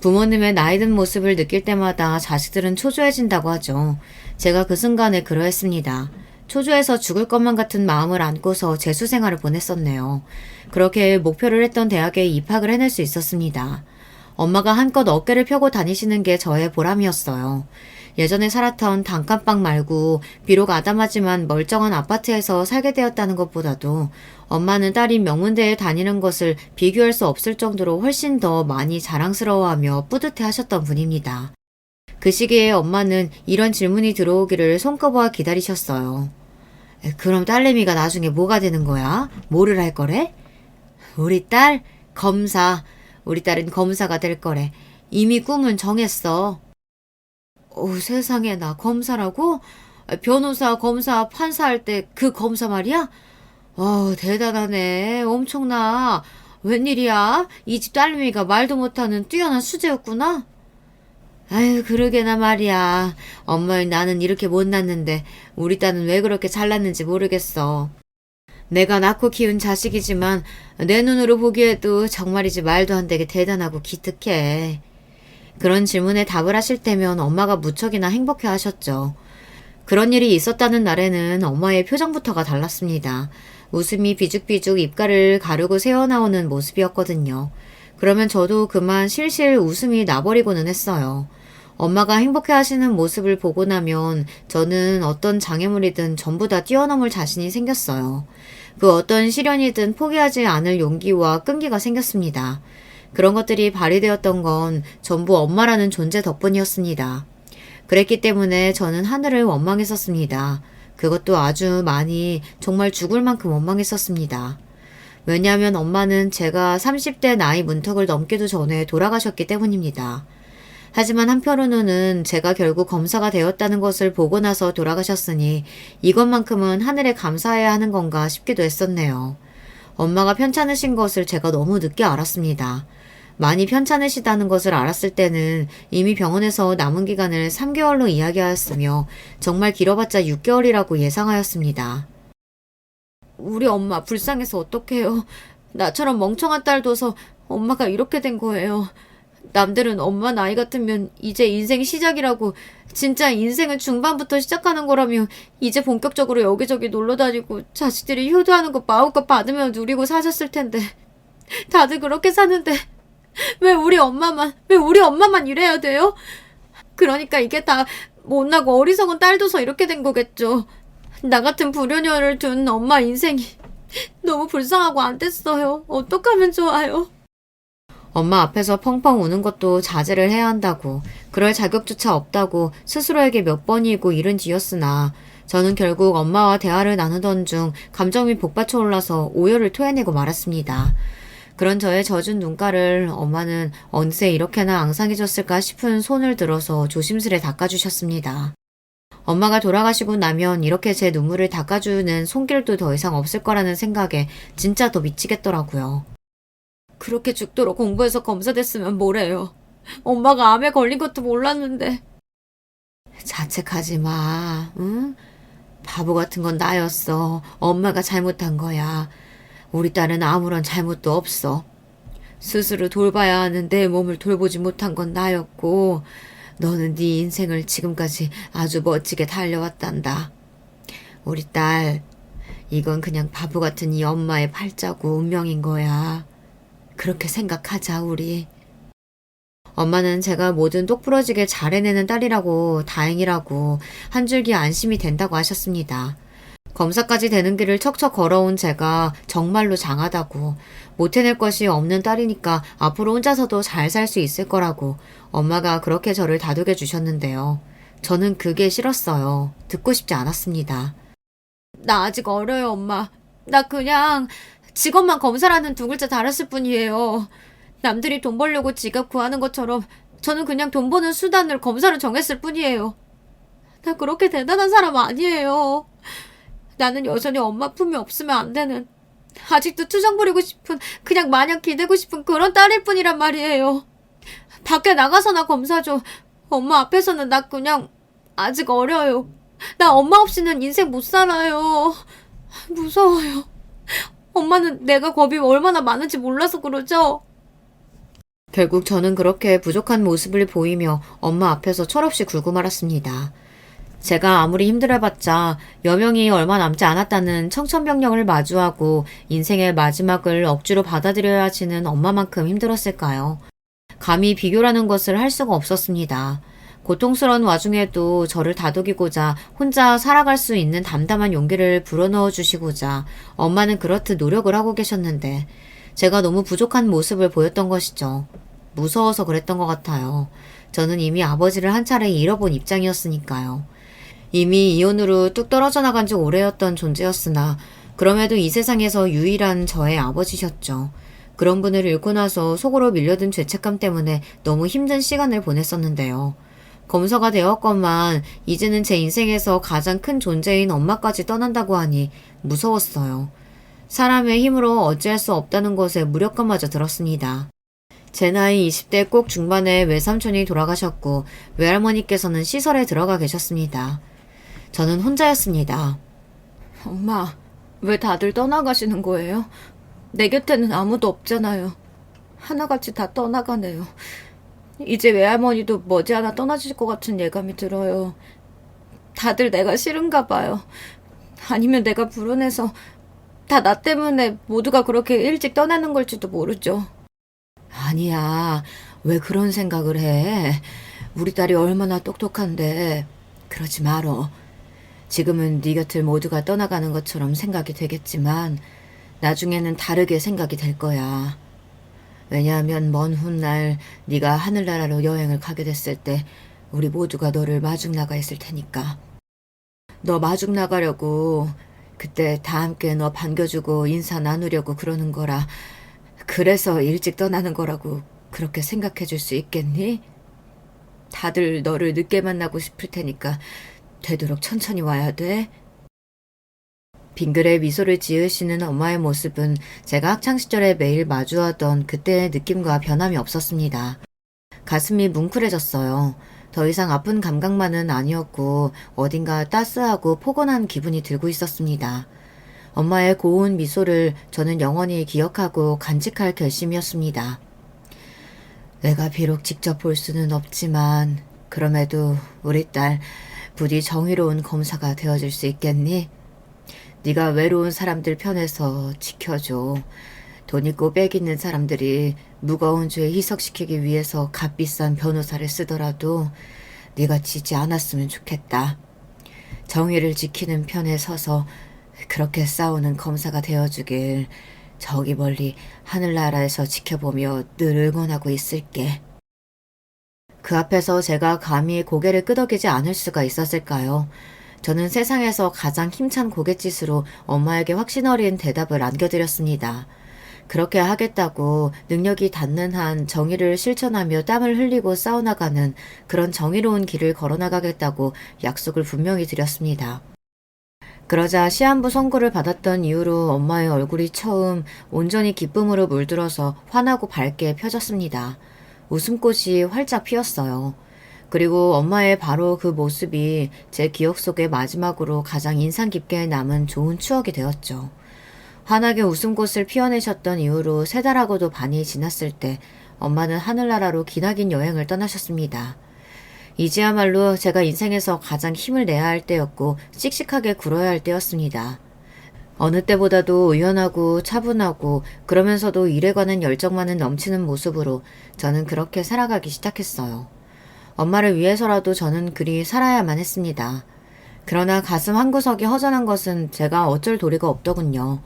부모님의 나이든 모습을 느낄 때마다 자식들은 초조해진다고 하죠. 제가 그 순간에 그러했습니다. 초조해서 죽을 것만 같은 마음을 안고서 재수 생활을 보냈었네요. 그렇게 목표를 했던 대학에 입학을 해낼 수 있었습니다. 엄마가 한껏 어깨를 펴고 다니시는 게 저의 보람이었어요. 예전에 살았던 단칸방 말고 비록 아담하지만 멀쩡한 아파트에서 살게 되었다는 것보다도 엄마는 딸이 명문대에 다니는 것을 비교할 수 없을 정도로 훨씬 더 많이 자랑스러워하며 뿌듯해 하셨던 분입니다. 그 시기에 엄마는 이런 질문이 들어오기를 손꼽아 기다리셨어요. 그럼 딸내미가 나중에 뭐가 되는 거야? 뭐를 할 거래? 우리 딸? 검사. 우리 딸은 검사가 될 거래. 이미 꿈은 정했어. 세상에 나 검사라고? 변호사, 검사, 판사 할 때 그 검사 말이야? 대단하네. 엄청나. 웬일이야? 이 집 딸내미가 말도 못하는 뛰어난 수재였구나? 아유, 그러게나 말이야. 엄마의 나는 이렇게 못났는데 우리 딸은 왜 그렇게 잘났는지 모르겠어. 내가 낳고 키운 자식이지만 내 눈으로 보기에도 정말이지 말도 안 되게 대단하고 기특해. 그런 질문에 답을 하실 때면 엄마가 무척이나 행복해 하셨죠. 그런 일이 있었다는 날에는 엄마의 표정부터가 달랐습니다. 웃음이 비죽비죽 입가를 가르고 새어나오는 모습이었거든요. 그러면 저도 그만 실실 웃음이 나버리고는 했어요. 엄마가 행복해 하시는 모습을 보고 나면 저는 어떤 장애물이든 전부 다 뛰어넘을 자신이 생겼어요. 그 어떤 시련이든 포기하지 않을 용기와 끈기가 생겼습니다. 그런 것들이 발휘되었던 건 전부 엄마라는 존재 덕분이었습니다. 그랬기 때문에 저는 하늘을 원망했었습니다. 그것도 아주 많이 정말 죽을 만큼 원망했었습니다. 왜냐하면 엄마는 제가 30대 나이 문턱을 넘기도 전에 돌아가셨기 때문입니다. 하지만 한편으로는 제가 결국 검사가 되었다는 것을 보고 나서 돌아가셨으니 이것만큼은 하늘에 감사해야 하는 건가 싶기도 했었네요. 엄마가 편찮으신 것을 제가 너무 늦게 알았습니다. 많이 편찮으시다는 것을 알았을 때는 이미 병원에서 남은 기간을 3개월로 이야기하였으며 정말 길어봤자 6개월이라고 예상하였습니다. 우리 엄마 불쌍해서 어떡해요. 나처럼 멍청한 딸 둬서 엄마가 이렇게 된 거예요. 남들은 엄마 나이 같으면 이제 인생 시작이라고, 진짜 인생은 중반부터 시작하는 거라며 이제 본격적으로 여기저기 놀러 다니고 자식들이 효도하는 거 마음껏 받으며 누리고 사셨을 텐데 다들 그렇게 사는데 왜 우리 엄마만 이래야 돼요? 그러니까 이게 다 못나고 어리석은 딸 둬서 이렇게 된 거겠죠. 나 같은 불효녀를 둔 엄마 인생이 너무 불쌍하고 안 됐어요. 어떡하면 좋아요? 엄마 앞에서 펑펑 우는 것도 자제를 해야 한다고, 그럴 자격조차 없다고 스스로에게 몇 번이고 이른 뒤였으나 저는 결국 엄마와 대화를 나누던 중 감정이 복받쳐 올라서 오열을 토해내고 말았습니다. 그런 저의 젖은 눈가를 엄마는 언제 이렇게나 앙상해졌을까 싶은 손을 들어서 조심스레 닦아주셨습니다. 엄마가 돌아가시고 나면 이렇게 제 눈물을 닦아주는 손길도 더 이상 없을 거라는 생각에 진짜 더 미치겠더라고요. 그렇게 죽도록 공부해서 검사 됐으면 뭐래요. 엄마가 암에 걸린 것도 몰랐는데. 자책하지 마, 응? 바보 같은 건 나였어. 엄마가 잘못한 거야. 우리 딸은 아무런 잘못도 없어. 스스로 돌봐야 하는 내 몸을 돌보지 못한 건 나였고, 너는 네 인생을 지금까지 아주 멋지게 달려왔단다. 우리 딸, 이건 그냥 바보 같은 이 엄마의 팔자고 운명인 거야. 그렇게 생각하자, 우리. 엄마는 제가 뭐든 똑부러지게 잘 해내는 딸이라고, 다행이라고, 한 줄기 안심이 된다고 하셨습니다. 검사까지 되는 길을 척척 걸어온 제가 정말로 장하다고, 못 해낼 것이 없는 딸이니까 앞으로 혼자서도 잘 살 수 있을 거라고 엄마가 그렇게 저를 다독여 주셨는데요. 저는 그게 싫었어요. 듣고 싶지 않았습니다. 나 아직 어려요, 엄마. 나 그냥 직업만 검사라는 두 글자 달았을 뿐이에요. 남들이 돈 벌려고 직업 구하는 것처럼 저는 그냥 돈 버는 수단을 검사로 정했을 뿐이에요. 나 그렇게 대단한 사람 아니에요. 나는 여전히 엄마 품이 없으면 안 되는, 아직도 투정 부리고 싶은, 그냥 마냥 기대고 싶은 그런 딸일 뿐이란 말이에요. 밖에 나가서나 검사죠. 엄마 앞에서는 나 그냥 아직 어려요. 나 엄마 없이는 인생 못 살아요. 무서워요. 엄마는 내가 겁이 얼마나 많은지 몰라서 그러죠? 결국 저는 그렇게 부족한 모습을 보이며 엄마 앞에서 철없이 굴고 말았습니다. 제가 아무리 힘들어봤자 여명이 얼마 남지 않았다는 청천벽력을 마주하고 인생의 마지막을 억지로 받아들여야 하시는 엄마만큼 힘들었을까요? 감히 비교라는 것을 할 수가 없었습니다. 고통스러운 와중에도 저를 다독이고자 혼자 살아갈 수 있는 담담한 용기를 불어넣어 주시고자 엄마는 그렇듯 노력을 하고 계셨는데 제가 너무 부족한 모습을 보였던 것이죠. 무서워서 그랬던 것 같아요. 저는 이미 아버지를 한 차례 잃어본 입장이었으니까요. 이미 이혼으로 뚝 떨어져 나간 지 오래였던 존재였으나 그럼에도 이 세상에서 유일한 저의 아버지셨죠. 그런 분을 잃고 나서 속으로 밀려든 죄책감 때문에 너무 힘든 시간을 보냈었는데요. 검사가 되었건만 이제는 제 인생에서 가장 큰 존재인 엄마까지 떠난다고 하니 무서웠어요. 사람의 힘으로 어찌할 수 없다는 것에 무력감마저 들었습니다. 제 나이 20대 꼭 중반에 외삼촌이 돌아가셨고 외할머니께서는 시설에 들어가 계셨습니다. 저는 혼자였습니다. 엄마, 왜 다들 떠나가시는 거예요? 내 곁에는 아무도 없잖아요. 하나같이 다 떠나가네요. 이제 외할머니도 머지않아 떠나실 것 같은 예감이 들어요. 다들 내가 싫은가 봐요. 아니면 내가 불운해서 다 나 때문에 모두가 그렇게 일찍 떠나는 걸지도 모르죠. 아니야. 왜 그런 생각을 해? 우리 딸이 얼마나 똑똑한데. 그러지 말어. 지금은 네 곁을 모두가 떠나가는 것처럼 생각이 되겠지만 나중에는 다르게 생각이 될 거야. 왜냐하면 먼 훗날 네가 하늘나라로 여행을 가게 됐을 때 우리 모두가 너를 마중 나가 있을 테니까. 너 마중 나가려고 그때 다 함께 너 반겨주고 인사 나누려고 그러는 거라. 그래서 일찍 떠나는 거라고 그렇게 생각해 줄 수 있겠니? 다들 너를 늦게 만나고 싶을 테니까 되도록 천천히 와야 돼. 빙그레 미소를 지으시는 엄마의 모습은 제가 학창시절에 매일 마주하던 그때의 느낌과 변함이 없었습니다. 가슴이 뭉클해졌어요. 더 이상 아픈 감각만은 아니었고 어딘가 따스하고 포근한 기분이 들고 있었습니다. 엄마의 고운 미소를 저는 영원히 기억하고 간직할 결심이었습니다. 내가 비록 직접 볼 수는 없지만 그럼에도 우리 딸 부디 정의로운 검사가 되어줄 수 있겠니? 네가 외로운 사람들 편에서 지켜줘. 돈 있고 빽 있는 사람들이 무거운 죄 희석시키기 위해서 값비싼 변호사를 쓰더라도 네가 지지 않았으면 좋겠다. 정의를 지키는 편에 서서 그렇게 싸우는 검사가 되어주길 저기 멀리 하늘나라에서 지켜보며 늘 응원하고 있을게. 그 앞에서 제가 감히 고개를 끄덕이지 않을 수가 있었을까요? 저는 세상에서 가장 힘찬 고갯짓으로 엄마에게 확신 어린 대답을 안겨드렸습니다. 그렇게 하겠다고 능력이 닿는 한 정의를 실천하며 땀을 흘리고 싸워나가는 그런 정의로운 길을 걸어나가겠다고 약속을 분명히 드렸습니다. 그러자 시한부 선고를 받았던 이후로 엄마의 얼굴이 처음 온전히 기쁨으로 물들어서 환하고 밝게 펴졌습니다. 웃음꽃이 활짝 피었어요. 그리고 엄마의 바로 그 모습이 제 기억 속에 마지막으로 가장 인상 깊게 남은 좋은 추억이 되었죠. 환하게 웃음꽃을 피워내셨던 이후로 3달하고도 반이 지났을 때 엄마는 하늘나라로 기나긴 여행을 떠나셨습니다. 이제야말로 제가 인생에서 가장 힘을 내야 할 때였고 씩씩하게 굴어야 할 때였습니다. 어느 때보다도 의연하고 차분하고 그러면서도 일에 관한 열정만은 넘치는 모습으로 저는 그렇게 살아가기 시작했어요. 엄마를 위해서라도 저는 그리 살아야만 했습니다. 그러나 가슴 한구석이 허전한 것은 제가 어쩔 도리가 없더군요.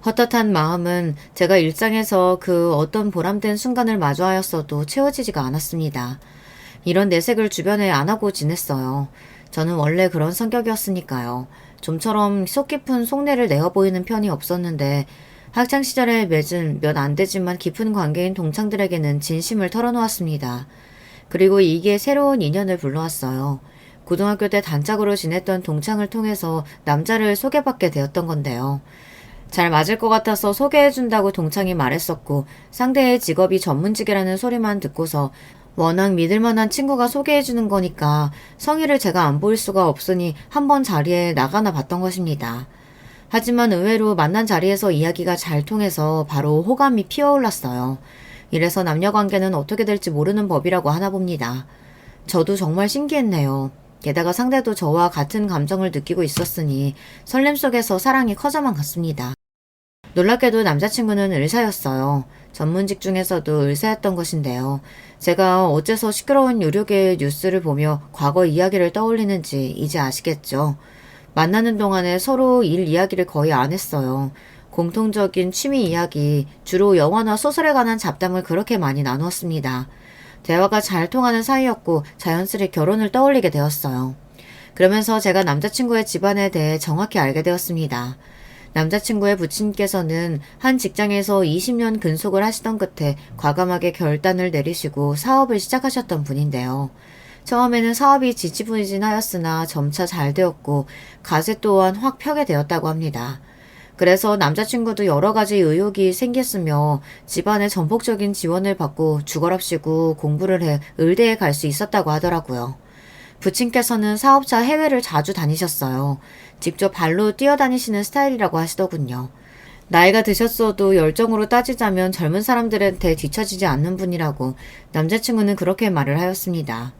헛헛한 마음은 제가 일상에서 그 어떤 보람된 순간을 마주하였어도 채워지지가 않았습니다. 이런 내색을 주변에 안 하고 지냈어요. 저는 원래 그런 성격이었으니까요. 좀처럼 속 깊은 속내를 내어 보이는 편이 없었는데 학창시절에 맺은 몇 안 되지만 깊은 관계인 동창들에게는 진심을 털어놓았습니다. 그리고 이게 새로운 인연을 불러왔어요. 고등학교 때 단짝으로 지냈던 동창을 통해서 남자를 소개받게 되었던 건데요. 잘 맞을 것 같아서 소개해준다고 동창이 말했었고 상대의 직업이 전문직이라는 소리만 듣고서 워낙 믿을만한 친구가 소개해주는 거니까 성의를 제가 안 보일 수가 없으니 한번 자리에 나가나 봤던 것입니다. 하지만 의외로 만난 자리에서 이야기가 잘 통해서 바로 호감이 피어올랐어요. 이래서 남녀관계는 어떻게 될지 모르는 법이라고 하나 봅니다. 저도 정말 신기했네요. 게다가 상대도 저와 같은 감정을 느끼고 있었으니 설렘 속에서 사랑이 커져만 갔습니다. 놀랍게도 남자친구는 의사였어요. 전문직 중에서도 의사였던 것인데요. 제가 어째서 시끄러운 의료계의 뉴스를 보며 과거 이야기를 떠올리는지 이제 아시겠죠. 만나는 동안에 서로 일 이야기를 거의 안 했어요. 공통적인 취미 이야기, 주로 영화나 소설에 관한 잡담을 그렇게 많이 나누었습니다. 대화가 잘 통하는 사이였고 자연스레 결혼을 떠올리게 되었어요. 그러면서 제가 남자친구의 집안에 대해 정확히 알게 되었습니다. 남자친구의 부친께서는 한 직장에서 20년 근속을 하시던 끝에 과감하게 결단을 내리시고 사업을 시작하셨던 분인데요. 처음에는 사업이 지지부진하였으나 점차 잘 되었고 가세 또한 확 펴게 되었다고 합니다. 그래서 남자친구도 여러 가지 의욕이 생겼으며 집안의 전폭적인 지원을 받고 죽어랍시고 공부를 해 의대에 갈 수 있었다고 하더라고요. 부친께서는 사업차 해외를 자주 다니셨어요. 직접 발로 뛰어다니시는 스타일이라고 하시더군요. 나이가 드셨어도 열정으로 따지자면 젊은 사람들한테 뒤처지지 않는 분이라고 남자친구는 그렇게 말을 하였습니다.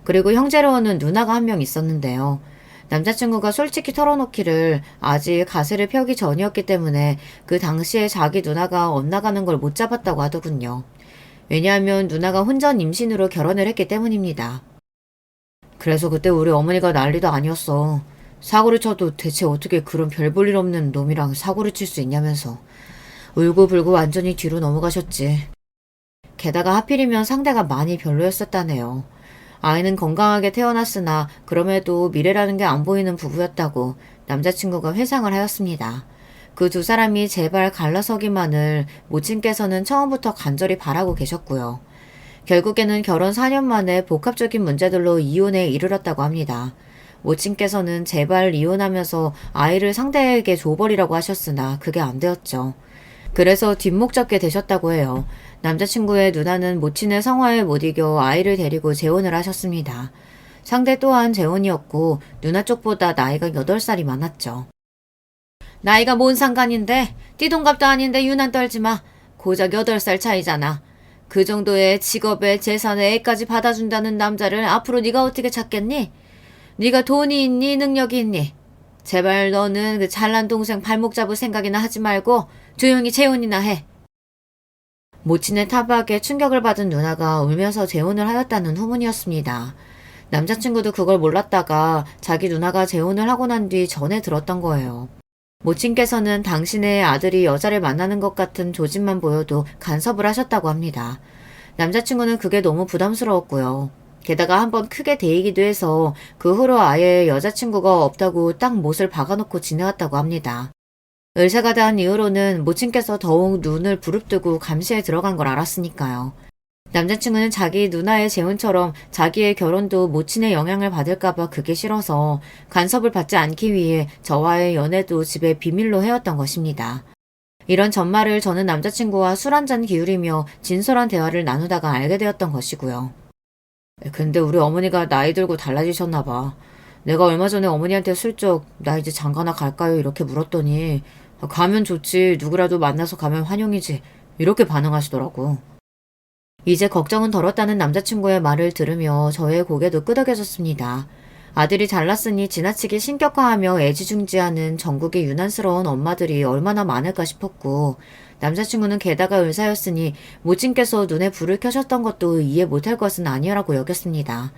그리고 형제로는 누나가 한 명 있었는데요. 남자친구가 솔직히 털어놓기를 아직 가세를 펴기 전이었기 때문에 그 당시에 자기 누나가 엇나가는 걸 못 잡았다고 하더군요. 왜냐하면 누나가 혼전 임신으로 결혼을 했기 때문입니다. 그래서 그때 우리 어머니가 난리도 아니었어. 사고를 쳐도 대체 어떻게 그런 별 볼 일 없는 놈이랑 사고를 칠 수 있냐면서 울고불고 완전히 뒤로 넘어가셨지. 게다가 하필이면 상대가 많이 별로였었다네요. 아이는 건강하게 태어났으나 그럼에도 미래라는 게 안 보이는 부부였다고 남자친구가 회상을 하였습니다. 그 두 사람이 제발 갈라서기만을 모친께서는 처음부터 간절히 바라고 계셨고요. 결국에는 결혼 4년 만에 복합적인 문제들로 이혼에 이르렀다고 합니다. 모친께서는 제발 이혼하면서 아이를 상대에게 줘버리라고 하셨으나 그게 안 되었죠. 그래서 뒷목 잡게 되셨다고 해요. 남자친구의 누나는 모친의 성화에 못 이겨 아이를 데리고 재혼을 하셨습니다. 상대 또한 재혼이었고 누나 쪽보다 나이가 8살이 많았죠. 나이가 뭔 상관인데? 띠동갑도 아닌데 유난 떨지 마. 고작 8살 차이잖아. 그 정도의 직업에 재산에 애까지 받아준다는 남자를 앞으로 네가 어떻게 찾겠니? 네가 돈이 있니? 능력이 있니? 제발 너는 그 잘난 동생 발목 잡을 생각이나 하지 말고 조용히 재혼이나 해. 모친의 타박에 충격을 받은 누나가 울면서 재혼을 하였다는 후문이었습니다. 남자친구도 그걸 몰랐다가 자기 누나가 재혼을 하고 난 뒤 전해 들었던 거예요. 모친께서는 당신의 아들이 여자를 만나는 것 같은 조짐만 보여도 간섭을 하셨다고 합니다. 남자친구는 그게 너무 부담스러웠고요. 게다가 한번 크게 데이기도 해서 그 후로 아예 여자친구가 없다고 딱 못을 박아놓고 지내왔다고 합니다. 을세가 닿은 이후로는 모친께서 더욱 눈을 부릅뜨고 감시에 들어간 걸 알았으니까요. 남자친구는 자기 누나의 재혼처럼 자기의 결혼도 모친의 영향을 받을까봐 그게 싫어서 간섭을 받지 않기 위해 저와의 연애도 집에 비밀로 해왔던 것입니다. 이런 전말을 저는 남자친구와 술 한잔 기울이며 진솔한 대화를 나누다가 알게 되었던 것이고요. 근데 우리 어머니가 나이 들고 달라지셨나 봐. 내가 얼마 전에 어머니한테 슬쩍 나 이제 장가나 갈까요? 이렇게 물었더니 가면 좋지. 누구라도 만나서 가면 환영이지. 이렇게 반응하시더라고. 이제 걱정은 덜었다는 남자친구의 말을 들으며 저의 고개도 끄덕여졌습니다. 아들이 잘났으니 지나치게 신격화하며 애지중지하는 전국의 유난스러운 엄마들이 얼마나 많을까 싶었고 남자친구는 게다가 의사였으니 모친께서 눈에 불을 켜셨던 것도 이해 못할 것은 아니라고 여겼습니다.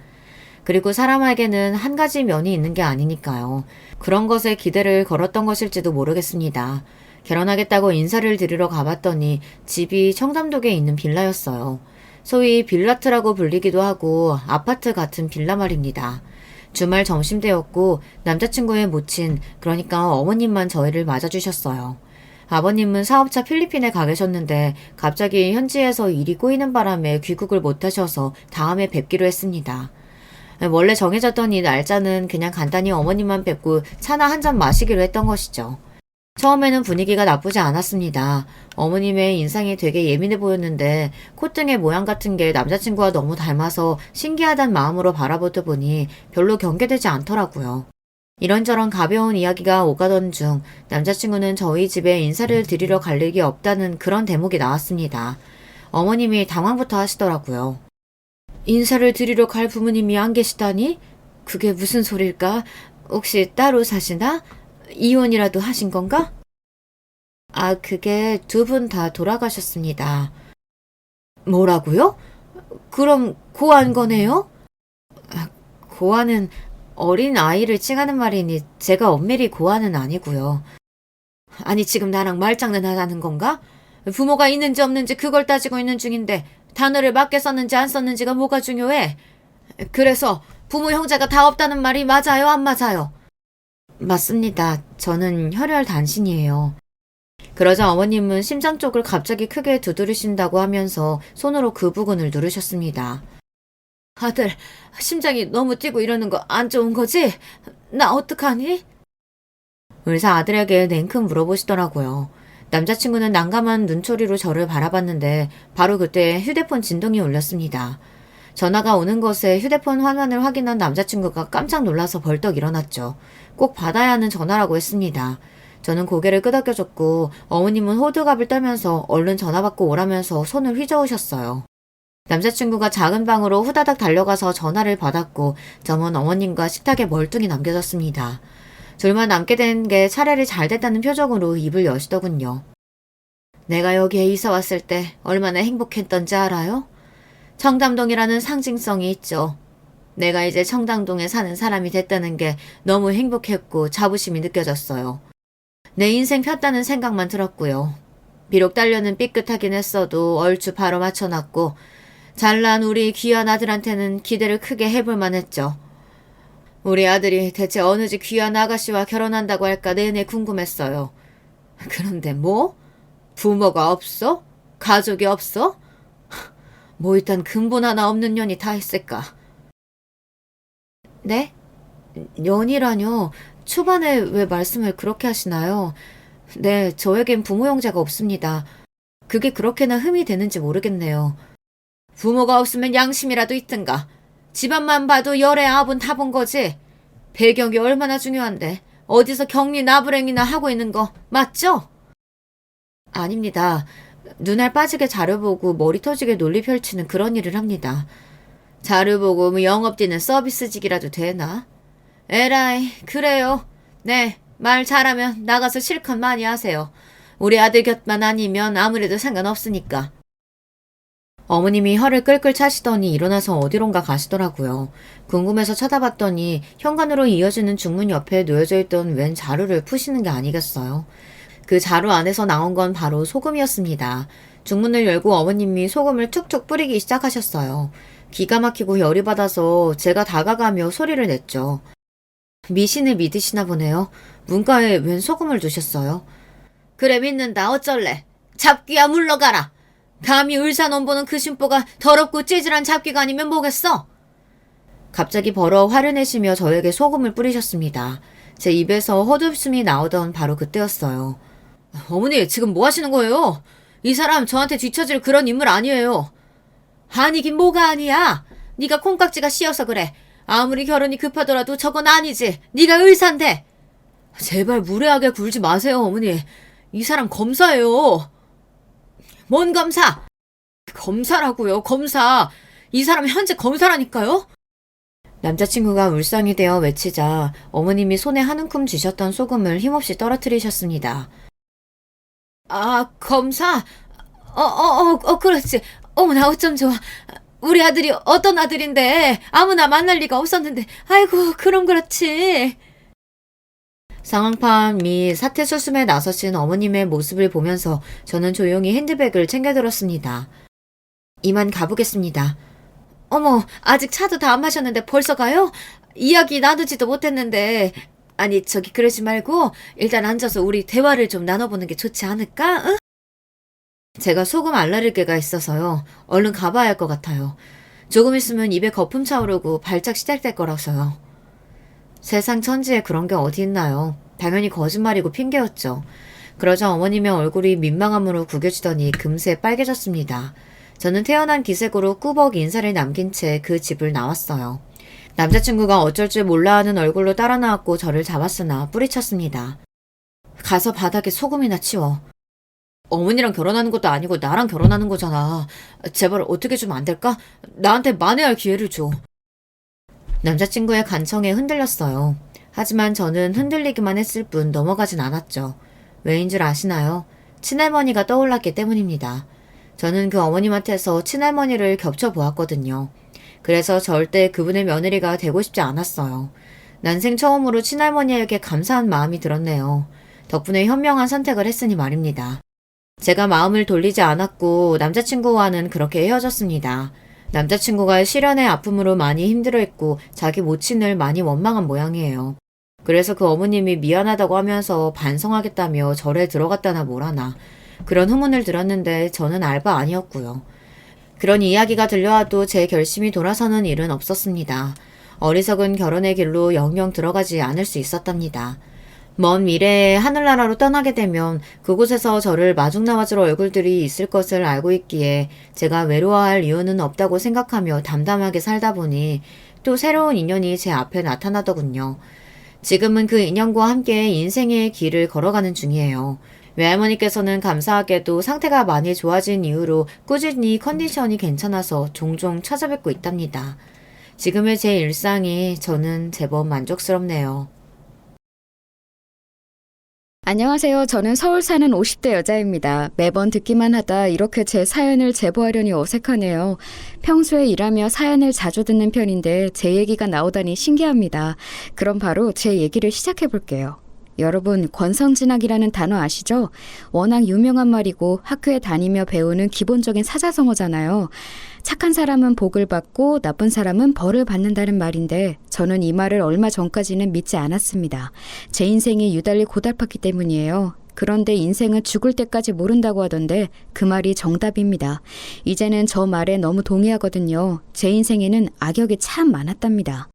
그리고 사람에게는 한 가지 면이 있는 게 아니니까요. 그런 것에 기대를 걸었던 것일지도 모르겠습니다. 결혼하겠다고 인사를 드리러 가봤더니 집이 청담동에 있는 빌라였어요. 소위 빌라트라고 불리기도 하고 아파트 같은 빌라 말입니다. 주말 점심때였고 남자친구의 모친, 그러니까 어머님만 저희를 맞아주셨어요. 아버님은 사업차 필리핀에 가 계셨는데 갑자기 현지에서 일이 꼬이는 바람에 귀국을 못하셔서 다음에 뵙기로 했습니다. 원래 정해졌던 이 날짜는 그냥 간단히 어머님만 뵙고 차나 한 잔 마시기로 했던 것이죠. 처음에는 분위기가 나쁘지 않았습니다. 어머님의 인상이 되게 예민해 보였는데 콧등의 모양 같은 게 남자친구와 너무 닮아서 신기하단 마음으로 바라보다 보니 별로 경계되지 않더라고요. 이런저런 가벼운 이야기가 오가던 중 남자친구는 저희 집에 인사를 드리러 갈 일이 없다는 그런 대목이 나왔습니다. 어머님이 당황부터 하시더라고요. 인사를 드리러 갈 부모님이 안 계시다니? 그게 무슨 소릴까? 혹시 따로 사시나? 이혼이라도 하신 건가? 아, 그게 두 분 다 돌아가셨습니다. 뭐라고요? 그럼 고한 거네요? 아, 고아는 어린 아이를 칭하는 말이니 제가 엄밀히 고아는 아니고요. 아니 지금 나랑 말장난하자는 건가? 부모가 있는지 없는지 그걸 따지고 있는 중인데 단어를 맞게 썼는지 안 썼는지가 뭐가 중요해? 그래서 부모 형제가 다 없다는 말이 맞아요, 안 맞아요? 맞습니다. 저는 혈혈 단신이에요. 그러자 어머님은 심장 쪽을 갑자기 크게 두드리신다고 하면서 손으로 그 부근을 누르셨습니다. 아들, 심장이 너무 뛰고 이러는 거 안 좋은 거지? 나 어떡하니? 의사 아들에게 냉큼 물어보시더라고요. 남자친구는 난감한 눈초리로 저를 바라봤는데 바로 그때 휴대폰 진동이 울렸습니다. 전화가 오는 것에 휴대폰 화면을 확인한 남자친구가 깜짝 놀라서 벌떡 일어났죠. 꼭 받아야 하는 전화라고 했습니다. 저는 고개를 끄덕여줬고 어머님은 호들갑을 떨면서 얼른 전화 받고 오라면서 손을 휘저으셨어요. 남자친구가 작은 방으로 후다닥 달려가서 전화를 받았고 저는 어머님과 식탁에 멀뚱히 남겨졌습니다. 둘만 남게 된 게 차라리 잘 됐다는 표정으로 입을 여시더군요. 내가 여기에 이사 왔을 때 얼마나 행복했던지 알아요? 청담동이라는 상징성이 있죠. 내가 이제 청담동에 사는 사람이 됐다는 게 너무 행복했고 자부심이 느껴졌어요. 내 인생 폈다는 생각만 들었고요. 비록 딸려는 삐끗하긴 했어도 얼추 바로 맞춰놨고 잘난 우리 귀한 아들한테는 기대를 크게 해볼만 했죠. 우리 아들이 대체 어느 집 귀한 아가씨와 결혼한다고 할까 내내 궁금했어요. 그런데 뭐? 부모가 없어? 가족이 없어? 뭐 일단 근본 하나 없는 년이 다 있을까? 네? 년이라뇨? 초반에 왜 말씀을 그렇게 하시나요? 네, 저에겐 부모 형제가 없습니다. 그게 그렇게나 흠이 되는지 모르겠네요. 부모가 없으면 양심이라도 있든가. 집안만 봐도 열의 아홉은 다 본 거지. 배경이 얼마나 중요한데 어디서 격리 나불행이나 하고 있는 거 맞죠? 아닙니다. 눈알 빠지게 자료 보고 머리 터지게 논리 펼치는 그런 일을 합니다. 자료 보고 뭐 영업 뛰는 서비스직이라도 되나? 에라이, 그래요. 네, 말 잘하면 나가서 실컷 많이 하세요. 우리 아들 곁만 아니면 아무래도 상관없으니까. 어머님이 혀를 끌끌 차시더니 일어나서 어디론가 가시더라고요. 궁금해서 쳐다봤더니 현관으로 이어지는 중문 옆에 놓여져 있던 웬 자루를 푸시는 게 아니겠어요. 그 자루 안에서 나온 건 바로 소금이었습니다. 중문을 열고 어머님이 소금을 툭툭 뿌리기 시작하셨어요. 기가 막히고 열이 받아서 제가 다가가며 소리를 냈죠. 미신을 믿으시나 보네요. 문가에 웬 소금을 두셨어요? 그래 믿는다 어쩔래. 잡귀야 물러가라. 감히 을사논보는 그 심보가 더럽고 찌질한 잡귀가 아니면 뭐겠어? 갑자기 벌어 화를 내시며 저에게 소금을 뿌리셨습니다. 제 입에서 헛웃음이 나오던 바로 그때였어요. 어머니 지금 뭐 하시는 거예요? 이 사람 저한테 뒤처질 그런 인물 아니에요. 아니긴 뭐가 아니야. 네가 콩깍지가 씌어서 그래. 아무리 결혼이 급하더라도 저건 아니지. 네가 의사인데. 제발 무례하게 굴지 마세요 어머니. 이 사람 검사예요. 뭔 검사? 검사라고요, 검사. 이 사람 현재 검사라니까요? 남자친구가 울상이 되어 외치자 어머님이 손에 한 움큼 쥐셨던 소금을 힘없이 떨어뜨리셨습니다. 아, 검사? 그렇지. 어머나, 어쩜 좋아. 우리 아들이 어떤 아들인데 아무나 만날 리가 없었는데, 아이고, 그럼 그렇지. 상황판 및 사태 수습에 나서신 어머님의 모습을 보면서 저는 조용히 핸드백을 챙겨들었습니다. 이만 가보겠습니다. 어머, 아직 차도 다 안 마셨는데 벌써 가요? 이야기 나누지도 못했는데. 아니, 저기 그러지 말고 일단 앉아서 우리 대화를 좀 나눠보는 게 좋지 않을까? 응? 제가 소금 알레르기가 있어서요. 얼른 가봐야 할 것 같아요. 조금 있으면 입에 거품 차오르고 발작 시작될 거라서요. 세상 천지에 그런 게 어디 있나요? 당연히 거짓말이고 핑계였죠. 그러자 어머님의 얼굴이 민망함으로 구겨지더니 금세 빨개졌습니다. 저는 태어난 기색으로 꾸벅 인사를 남긴 채 그 집을 나왔어요. 남자친구가 어쩔 줄 몰라 하는 얼굴로 따라 나왔고 저를 잡았으나 뿌리쳤습니다. 가서 바닥에 소금이나 치워. 어머니랑 결혼하는 것도 아니고 나랑 결혼하는 거잖아. 제발 어떻게 좀 안 될까? 나한테 만회할 기회를 줘. 남자친구의 간청에 흔들렸어요. 하지만 저는 흔들리기만 했을 뿐 넘어가진 않았죠. 왜인 줄 아시나요? 친할머니가 떠올랐기 때문입니다. 저는 그 어머님한테서 친할머니를 겹쳐보았거든요. 그래서 절대 그분의 며느리가 되고 싶지 않았어요. 난생 처음으로 친할머니에게 감사한 마음이 들었네요. 덕분에 현명한 선택을 했으니 말입니다. 제가 마음을 돌리지 않았고 남자친구와는 그렇게 헤어졌습니다. 남자친구가 실연의 아픔으로 많이 힘들어했고 자기 모친을 많이 원망한 모양이에요. 그래서 그 어머님이 미안하다고 하면서 반성하겠다며 절에 들어갔다나 뭐라나 그런 후문을 들었는데 저는 알바 아니었고요. 그런 이야기가 들려와도 제 결심이 돌아서는 일은 없었습니다. 어리석은 결혼의 길로 영영 들어가지 않을 수 있었답니다. 먼 미래에 하늘나라로 떠나게 되면 그곳에서 저를 마중나와줄 얼굴들이 있을 것을 알고 있기에 제가 외로워할 이유는 없다고 생각하며 담담하게 살다 보니 또 새로운 인연이 제 앞에 나타나더군요. 지금은 그 인연과 함께 인생의 길을 걸어가는 중이에요. 외할머니께서는 감사하게도 상태가 많이 좋아진 이후로 꾸준히 컨디션이 괜찮아서 종종 찾아뵙고 있답니다. 지금의 제 일상이 저는 제법 만족스럽네요. 안녕하세요. 저는 서울 사는 50대 여자입니다. 매번 듣기만 하다 이렇게 제 사연을 제보하려니 어색하네요. 평소에 일하며 사연을 자주 듣는 편인데 제 얘기가 나오다니 신기합니다. 그럼 바로 제 얘기를 시작해 볼게요. 여러분, 권선징악이라는 단어 아시죠? 워낙 유명한 말이고 학교에 다니며 배우는 기본적인 사자성어잖아요. 착한 사람은 복을 받고 나쁜 사람은 벌을 받는다는 말인데 저는 이 말을 얼마 전까지는 믿지 않았습니다. 제 인생이 유달리 고달팠기 때문이에요. 그런데 인생은 죽을 때까지 모른다고 하던데 그 말이 정답입니다. 이제는 저 말에 너무 동의하거든요. 제 인생에는 악역이 참 많았답니다.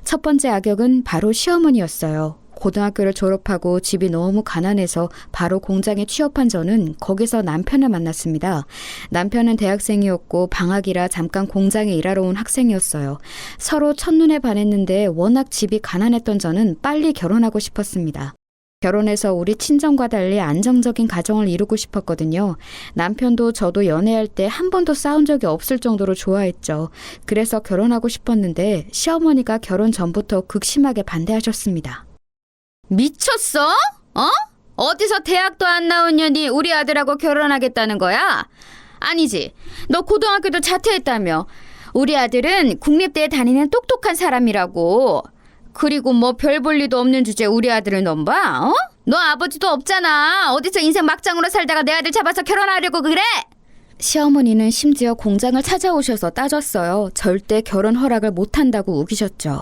첫 번째 악역은 바로 시어머니였어요. 고등학교를 졸업하고 집이 너무 가난해서 바로 공장에 취업한 저는 거기서 남편을 만났습니다. 남편은 대학생이었고 방학이라 잠깐 공장에 일하러 온 학생이었어요. 서로 첫눈에 반했는데 워낙 집이 가난했던 저는 빨리 결혼하고 싶었습니다. 결혼해서 우리 친정과 달리 안정적인 가정을 이루고 싶었거든요. 남편도 저도 연애할 때 한 번도 싸운 적이 없을 정도로 좋아했죠. 그래서 결혼하고 싶었는데 시어머니가 결혼 전부터 극심하게 반대하셨습니다. 미쳤어? 어디서 대학도 안 나온 년이 우리 아들하고 결혼하겠다는 거야? 아니지. 너 고등학교도 자퇴했다며. 우리 아들은 국립대에 다니는 똑똑한 사람이라고. 그리고 뭐 별 볼 리도 없는 주제에 우리 아들을 넘봐? 너 아버지도 없잖아. 어디서 인생 막장으로 살다가 내 아들 잡아서 결혼하려고 그래? 시어머니는 심지어 공장을 찾아오셔서 따졌어요. 절대 결혼 허락을 못한다고 우기셨죠.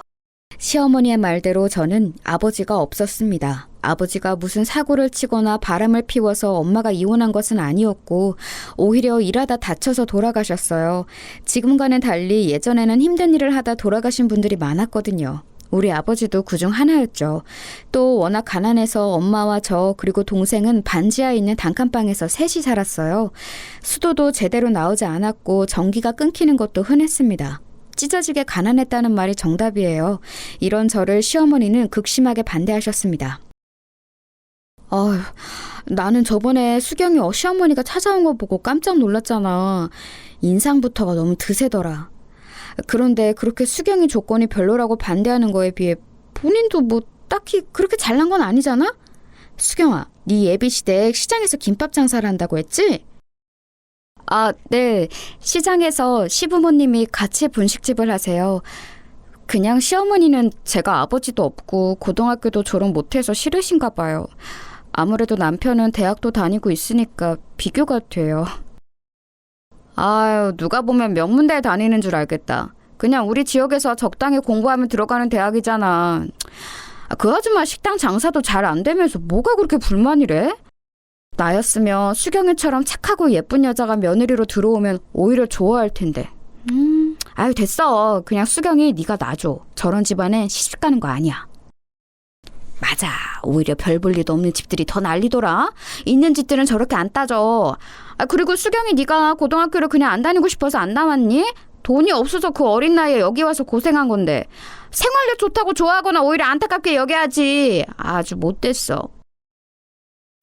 시어머니의 말대로 저는 아버지가 없었습니다. 아버지가 무슨 사고를 치거나 바람을 피워서 엄마가 이혼한 것은 아니었고 오히려 일하다 다쳐서 돌아가셨어요. 지금과는 달리 예전에는 힘든 일을 하다 돌아가신 분들이 많았거든요. 우리 아버지도 그중 하나였죠. 또 워낙 가난해서 엄마와 저 그리고 동생은 반지하에 있는 단칸방에서 셋이 살았어요. 수도도 제대로 나오지 않았고 전기가 끊기는 것도 흔했습니다. 찢어지게 가난했다는 말이 정답이에요. 이런 저를 시어머니는 극심하게 반대하셨습니다. 나는 저번에 수경이 시어머니가 찾아온 거 보고 깜짝 놀랐잖아. 인상부터가 너무 드세더라. 그런데 그렇게 수경이 조건이 별로라고 반대하는 거에 비해 본인도 뭐 딱히 그렇게 잘난 건 아니잖아? 수경아, 네 예비시댁 시장에서 김밥 장사를 한다고 했지? 네. 시장에서 시부모님이 같이 분식집을 하세요. 그냥 시어머니는 제가 아버지도 없고 고등학교도 졸업 못해서 싫으신가 봐요. 아무래도 남편은 대학도 다니고 있으니까 비교가 돼요. 아유, 누가 보면 명문대에 다니는 줄 알겠다. 그냥 우리 지역에서 적당히 공부하면 들어가는 대학이잖아. 그 아줌마 식당 장사도 잘 안 되면서 뭐가 그렇게 불만이래? 나였으면 수경이처럼 착하고 예쁜 여자가 며느리로 들어오면 오히려 좋아할 텐데. 아유 됐어. 그냥 수경이 네가 놔줘. 저런 집안엔 시집 가는 거 아니야. 맞아. 오히려 별 볼 일도 없는 집들이 더 난리더라. 있는 집들은 저렇게 안 따져. 그리고 수경이 네가 고등학교를 그냥 안 다니고 싶어서 안 나왔니? 돈이 없어서 그 어린 나이에 여기 와서 고생한 건데 생활력 좋다고 좋아하거나 오히려 안타깝게 여겨야지. 아주 못됐어.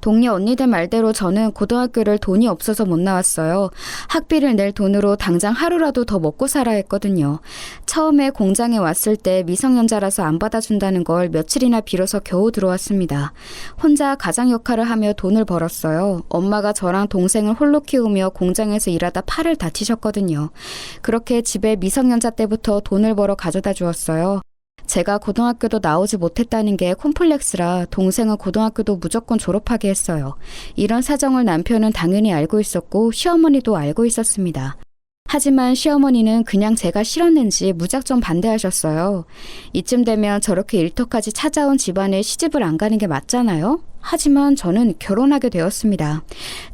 동료 언니들 말대로 저는 고등학교를 돈이 없어서 못 나왔어요. 학비를 낼 돈으로 당장 하루라도 더 먹고 살아야 했거든요. 처음에 공장에 왔을 때 미성년자라서 안 받아준다는 걸 며칠이나 빌어서 겨우 들어왔습니다. 혼자 가장 역할을 하며 돈을 벌었어요. 엄마가 저랑 동생을 홀로 키우며 공장에서 일하다 팔을 다치셨거든요. 그렇게 집에 미성년자 때부터 돈을 벌어 가져다 주었어요. 제가 고등학교도 나오지 못했다는 게 콤플렉스라 동생은 고등학교도 무조건 졸업하게 했어요. 이런 사정을 남편은 당연히 알고 있었고 시어머니도 알고 있었습니다. 하지만 시어머니는 그냥 제가 싫었는지 무작정 반대하셨어요. 이쯤 되면 저렇게 일터까지 찾아온 집안에 시집을 안 가는 게 맞잖아요? 하지만 저는 결혼하게 되었습니다.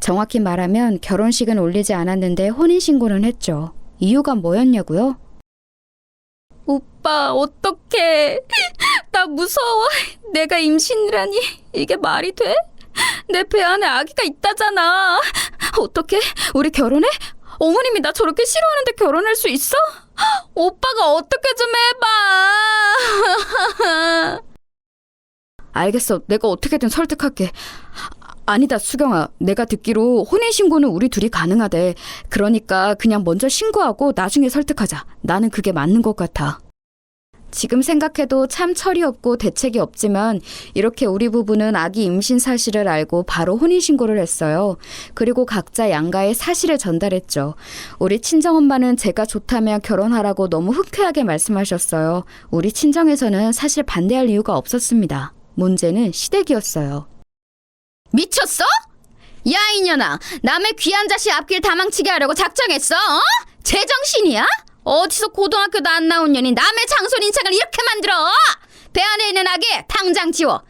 정확히 말하면 결혼식은 올리지 않았는데 혼인신고는 했죠. 이유가 뭐였냐고요? 오빠, 어떡해. 나 무서워. 내가 임신이라니. 이게 말이 돼? 내 배 안에 아기가 있다잖아. 어떡해? 우리 결혼해? 어머님이 나 저렇게 싫어하는데 결혼할 수 있어? 오빠가 어떻게 좀 해봐. 알겠어. 내가 어떻게든 설득할게. 아니다, 수경아. 내가 듣기로 혼인신고는 우리 둘이 가능하대. 그러니까 그냥 먼저 신고하고 나중에 설득하자. 나는 그게 맞는 것 같아. 지금 생각해도 참 철이 없고 대책이 없지만 이렇게 우리 부부는 아기 임신 사실을 알고 바로 혼인신고를 했어요. 그리고 각자 양가의 사실을 전달했죠. 우리 친정엄마는 제가 좋다면 결혼하라고 너무 흔쾌하게 말씀하셨어요. 우리 친정에서는 사실 반대할 이유가 없었습니다. 문제는 시댁이었어요. 미쳤어? 야, 이년아. 남의 귀한 자식 앞길 다 망치게 하려고 작정했어? 어? 제정신이야? 어디서 고등학교도 안 나온 년이 남의 장손 인상을 이렇게 만들어? 배 안에 있는 아기 당장 지워.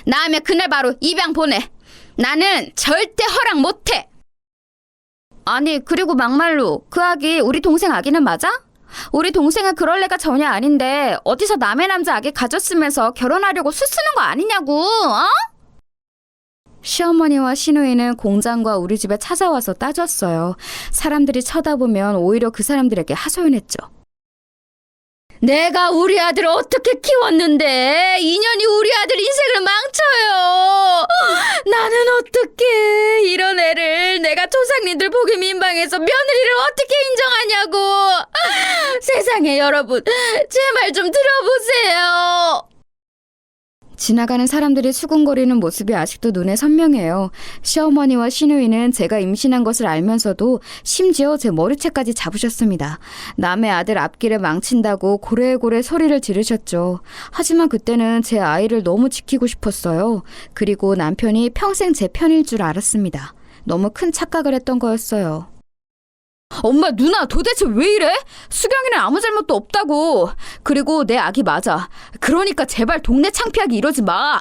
나으면 그날 바로 입양 보내. 나는 절대 허락 못해. 아니, 그리고 막말로 그 아기 우리 동생 아기는 맞아? 우리 동생은 그럴 애가 전혀 아닌데 어디서 남의 남자 아기 가졌으면서 결혼하려고 수 쓰는 거 아니냐고, 어? 시어머니와 시누이는 공장과 우리 집에 찾아와서 따졌어요. 사람들이 쳐다보면 오히려 그 사람들에게 하소연했죠. 내가 우리 아들을 어떻게 키웠는데 인연이 우리 아들 인생을 망쳐요. 나는 어떻게 이런 애를 내가 조상님들 보기 민방해서 며느리를 어떻게 인정하냐고. 세상에 여러분, 제 말 좀 들어보세요. 지나가는 사람들이 수군거리는 모습이 아직도 눈에 선명해요. 시어머니와 시누이는 제가 임신한 것을 알면서도 심지어 제 머리채까지 잡으셨습니다. 남의 아들 앞길을 망친다고 고래고래 소리를 지르셨죠. 하지만 그때는 제 아이를 너무 지키고 싶었어요. 그리고 남편이 평생 제 편일 줄 알았습니다. 너무 큰 착각을 했던 거였어요. 엄마, 누나 도대체 왜 이래? 수경이는 아무 잘못도 없다고. 그리고 내 아기 맞아. 그러니까 제발 동네 창피하게 이러지 마.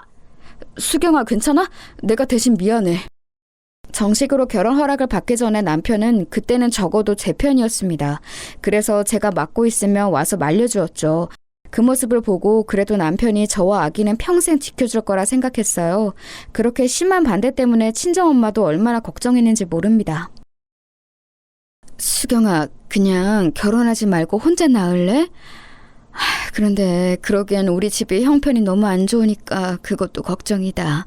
수경아, 괜찮아? 내가 대신 미안해. 정식으로 결혼 허락을 받기 전에 남편은 그때는 적어도 제 편이었습니다. 그래서 제가 맡고 있으면 와서 말려주었죠. 그 모습을 보고 그래도 남편이 저와 아기는 평생 지켜줄 거라 생각했어요. 그렇게 심한 반대 때문에 친정엄마도 얼마나 걱정했는지 모릅니다. 수경아, 그냥 결혼하지 말고 혼자 낳을래? 그런데 그러기엔 우리 집이 형편이 너무 안 좋으니까 그것도 걱정이다.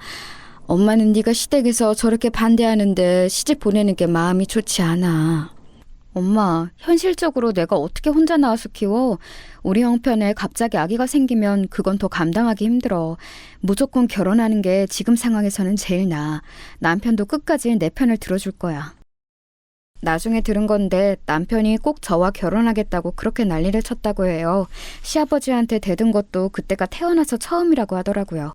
엄마는 네가 시댁에서 저렇게 반대하는데 시집 보내는 게 마음이 좋지 않아. 엄마, 현실적으로 내가 어떻게 혼자 낳아서 키워? 우리 형편에 갑자기 아기가 생기면 그건 더 감당하기 힘들어. 무조건 결혼하는 게 지금 상황에서는 제일 나아. 남편도 끝까지 내 편을 들어줄 거야. 나중에 들은 건데 남편이 꼭 저와 결혼하겠다고 그렇게 난리를 쳤다고 해요. 시아버지한테 대든 것도 그때가 태어나서 처음이라고 하더라고요.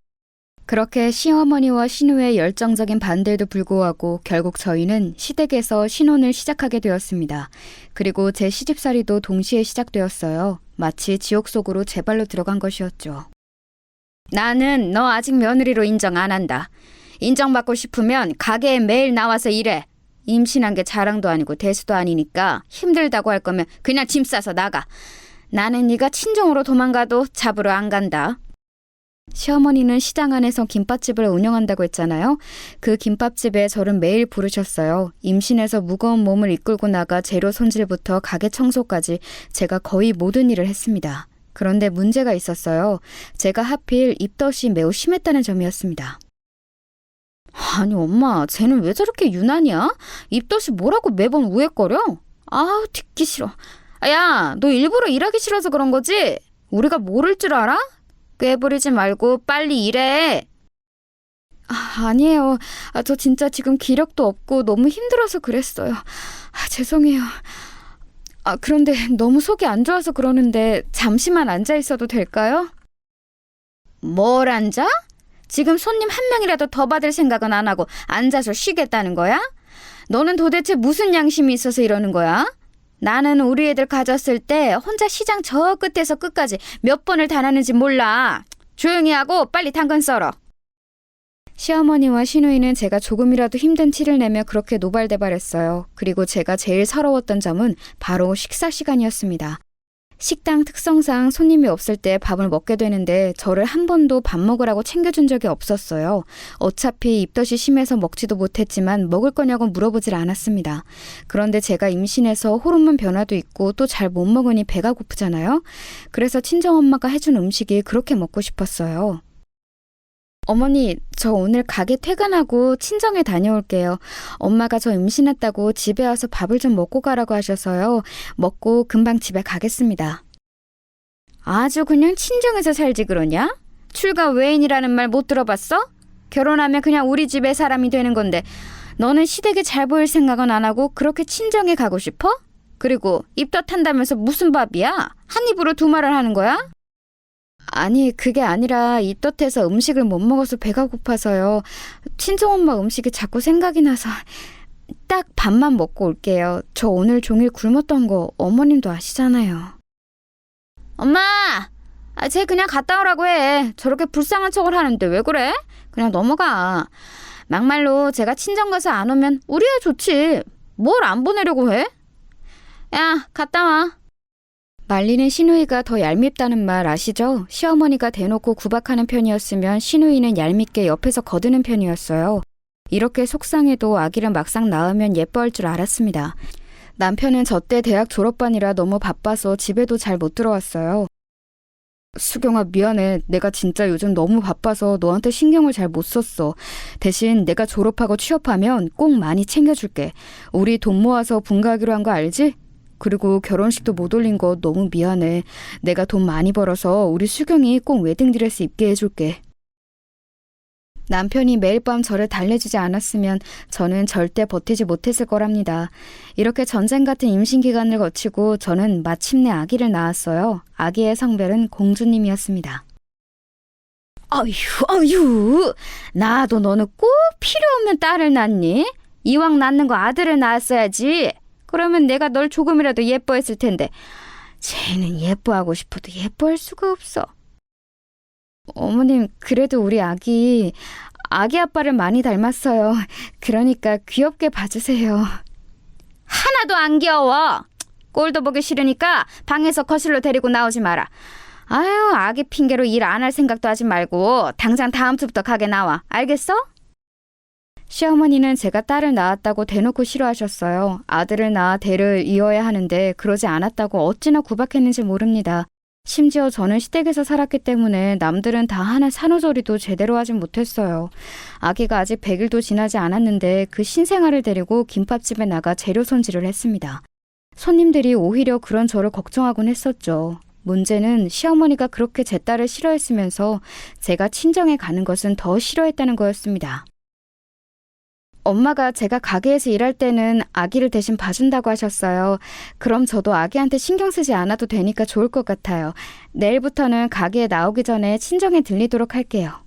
그렇게 시어머니와 시누의 열정적인 반대에도 불구하고 결국 저희는 시댁에서 신혼을 시작하게 되었습니다. 그리고 제 시집살이도 동시에 시작되었어요. 마치 지옥 속으로 제 발로 들어간 것이었죠. 나는 너 아직 며느리로 인정 안 한다. 인정받고 싶으면 가게에 매일 나와서 일해. 임신한 게 자랑도 아니고 대수도 아니니까 힘들다고 할 거면 그냥 짐 싸서 나가. 나는 네가 친정으로 도망가도 잡으러 안 간다. 시어머니는 시장 안에서 김밥집을 운영한다고 했잖아요. 그 김밥집에 저를 매일 부르셨어요. 임신해서 무거운 몸을 이끌고 나가 재료 손질부터 가게 청소까지 제가 거의 모든 일을 했습니다. 그런데 문제가 있었어요. 제가 하필 입덧이 매우 심했다는 점이었습니다. 아니 엄마, 쟤는 왜 저렇게 유난이야? 입덧이 뭐라고 매번 우웩거려? 아우, 듣기 싫어. 야, 너 일부러 일하기 싫어서 그런 거지? 우리가 모를 줄 알아? 꾀부리지 말고 빨리 일해. 아니에요. 저 진짜 지금 기력도 없고 너무 힘들어서 그랬어요. 죄송해요. 그런데 너무 속이 안 좋아서 그러는데 잠시만 앉아 있어도 될까요? 뭘 앉아? 지금 손님 한 명이라도 더 받을 생각은 안 하고 앉아서 쉬겠다는 거야? 너는 도대체 무슨 양심이 있어서 이러는 거야? 나는 우리 애들 가졌을 때 혼자 시장 저 끝에서 끝까지 몇 번을 다녔는지 몰라. 조용히 하고 빨리 당근 썰어. 시어머니와 시누이는 제가 조금이라도 힘든 티를 내며 그렇게 노발대발했어요. 그리고 제가 제일 서러웠던 점은 바로 식사 시간이었습니다. 식당 특성상 손님이 없을 때 밥을 먹게 되는데 저를 한 번도 밥 먹으라고 챙겨준 적이 없었어요. 어차피 입덧이 심해서 먹지도 못했지만 먹을 거냐고 물어보질 않았습니다. 그런데 제가 임신해서 호르몬 변화도 있고 또 잘 못 먹으니 배가 고프잖아요. 그래서 친정엄마가 해준 음식이 그렇게 먹고 싶었어요. 어머니, 저 오늘 가게 퇴근하고 친정에 다녀올게요. 엄마가 저 임신했다고 집에 와서 밥을 좀 먹고 가라고 하셔서요. 먹고 금방 집에 가겠습니다. 아주 그냥 친정에서 살지 그러냐? 출가 외인이라는 말 못 들어봤어? 결혼하면 그냥 우리 집의 사람이 되는 건데 너는 시댁에 잘 보일 생각은 안 하고 그렇게 친정에 가고 싶어? 그리고 입덧한다면서 무슨 밥이야? 한 입으로 두 말을 하는 거야? 아니, 그게 아니라 입덧해서 음식을 못 먹어서 배가 고파서요. 친정엄마 음식이 자꾸 생각이 나서 딱 밥만 먹고 올게요. 저 오늘 종일 굶었던 거 어머님도 아시잖아요. 엄마! 쟤 그냥 갔다 오라고 해. 저렇게 불쌍한 척을 하는데 왜 그래? 그냥 넘어가. 막말로 제가 친정 가서 안 오면 우리야 좋지. 뭘 안 보내려고 해? 야, 갔다 와. 말리는 시누이가 더 얄밉다는 말 아시죠? 시어머니가 대놓고 구박하는 편이었으면 시누이는 얄밉게 옆에서 거드는 편이었어요. 이렇게 속상해도 아기를 막상 낳으면 예뻐할 줄 알았습니다. 남편은 저 때 대학 졸업반이라 너무 바빠서 집에도 잘 못 들어왔어요. 수경아, 미안해. 내가 진짜 요즘 너무 바빠서 너한테 신경을 잘 못 썼어. 대신 내가 졸업하고 취업하면 꼭 많이 챙겨줄게. 우리 돈 모아서 분가하기로 한 거 알지? 그리고 결혼식도 못 올린 거 너무 미안해. 내가 돈 많이 벌어서 우리 수경이 꼭 웨딩드레스 입게 해줄게. 남편이 매일 밤 저를 달래주지 않았으면 저는 절대 버티지 못했을 거랍니다. 이렇게 전쟁 같은 임신 기간을 거치고 저는 마침내 아기를 낳았어요. 아기의 성별은 공주님이었습니다. 아유, 나도 너는 꼭 필요 없는 딸을 낳니? 이왕 낳는 거 아들을 낳았어야지. 그러면 내가 널 조금이라도 예뻐했을 텐데 쟤는 예뻐하고 싶어도 예뻐할 수가 없어. 어머님, 그래도 우리 아기 아빠를 많이 닮았어요. 그러니까 귀엽게 봐주세요. 하나도 안 귀여워. 꼴도 보기 싫으니까 방에서 거실로 데리고 나오지 마라. 아유, 아기 핑계로 일 안 할 생각도 하지 말고 당장 다음 주부터 가게 나와. 알겠어? 시어머니는 제가 딸을 낳았다고 대놓고 싫어하셨어요. 아들을 낳아 대를 이어야 하는데 그러지 않았다고 어찌나 구박했는지 모릅니다. 심지어 저는 시댁에서 살았기 때문에 남들은 다 하는 산후조리도 제대로 하진 못했어요. 아기가 아직 100일도 지나지 않았는데 그 신생아를 데리고 김밥집에 나가 재료 손질을 했습니다. 손님들이 오히려 그런 저를 걱정하곤 했었죠. 문제는 시어머니가 그렇게 제 딸을 싫어했으면서 제가 친정에 가는 것은 더 싫어했다는 거였습니다. 엄마가 제가 가게에서 일할 때는 아기를 대신 봐준다고 하셨어요. 그럼 저도 아기한테 신경 쓰지 않아도 되니까 좋을 것 같아요. 내일부터는 가게에 나오기 전에 친정에 들리도록 할게요.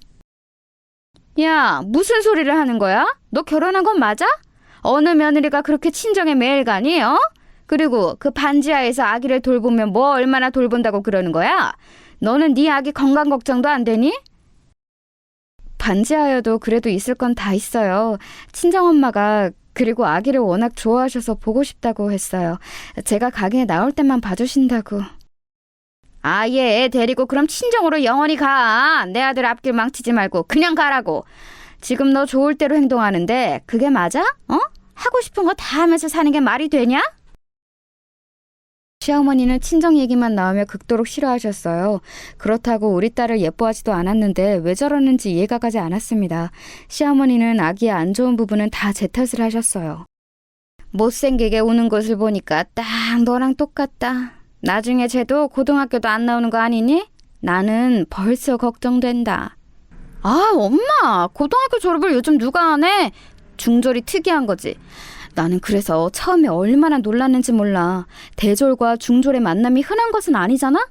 야, 무슨 소리를 하는 거야? 너 결혼한 건 맞아? 어느 며느리가 그렇게 친정에 매일 가니, 어? 그리고 그 반지하에서 아기를 돌보면 뭐 얼마나 돌본다고 그러는 거야? 너는 네 아기 건강 걱정도 안 되니? 반지하여도 그래도 있을 건 다 있어요. 친정엄마가 그리고 아기를 워낙 좋아하셔서 보고 싶다고 했어요. 제가 가게에 나올 때만 봐주신다고. 아예 애 데리고 그럼 친정으로 영원히 가. 내 아들 앞길 망치지 말고 그냥 가라고. 지금 너 좋을 대로 행동하는데 그게 맞아? 어? 하고 싶은 거 다 하면서 사는 게 말이 되냐? 시어머니는 친정 얘기만 나오며 극도로 싫어하셨어요. 그렇다고 우리 딸을 예뻐하지도 않았는데 왜 저러는지 이해가 가지 않았습니다. 시어머니는 아기의 안 좋은 부분은 다 제 탓을 하셨어요. 못생기게 우는 것을 보니까 딱 너랑 똑같다. 나중에 쟤도 고등학교도 안 나오는 거 아니니? 나는 벌써 걱정된다. 아, 엄마! 고등학교 졸업을 요즘 누가 하네? 중졸이 특이한 거지. 나는 그래서 처음에 얼마나 놀랐는지 몰라. 대졸과 중졸의 만남이 흔한 것은 아니잖아?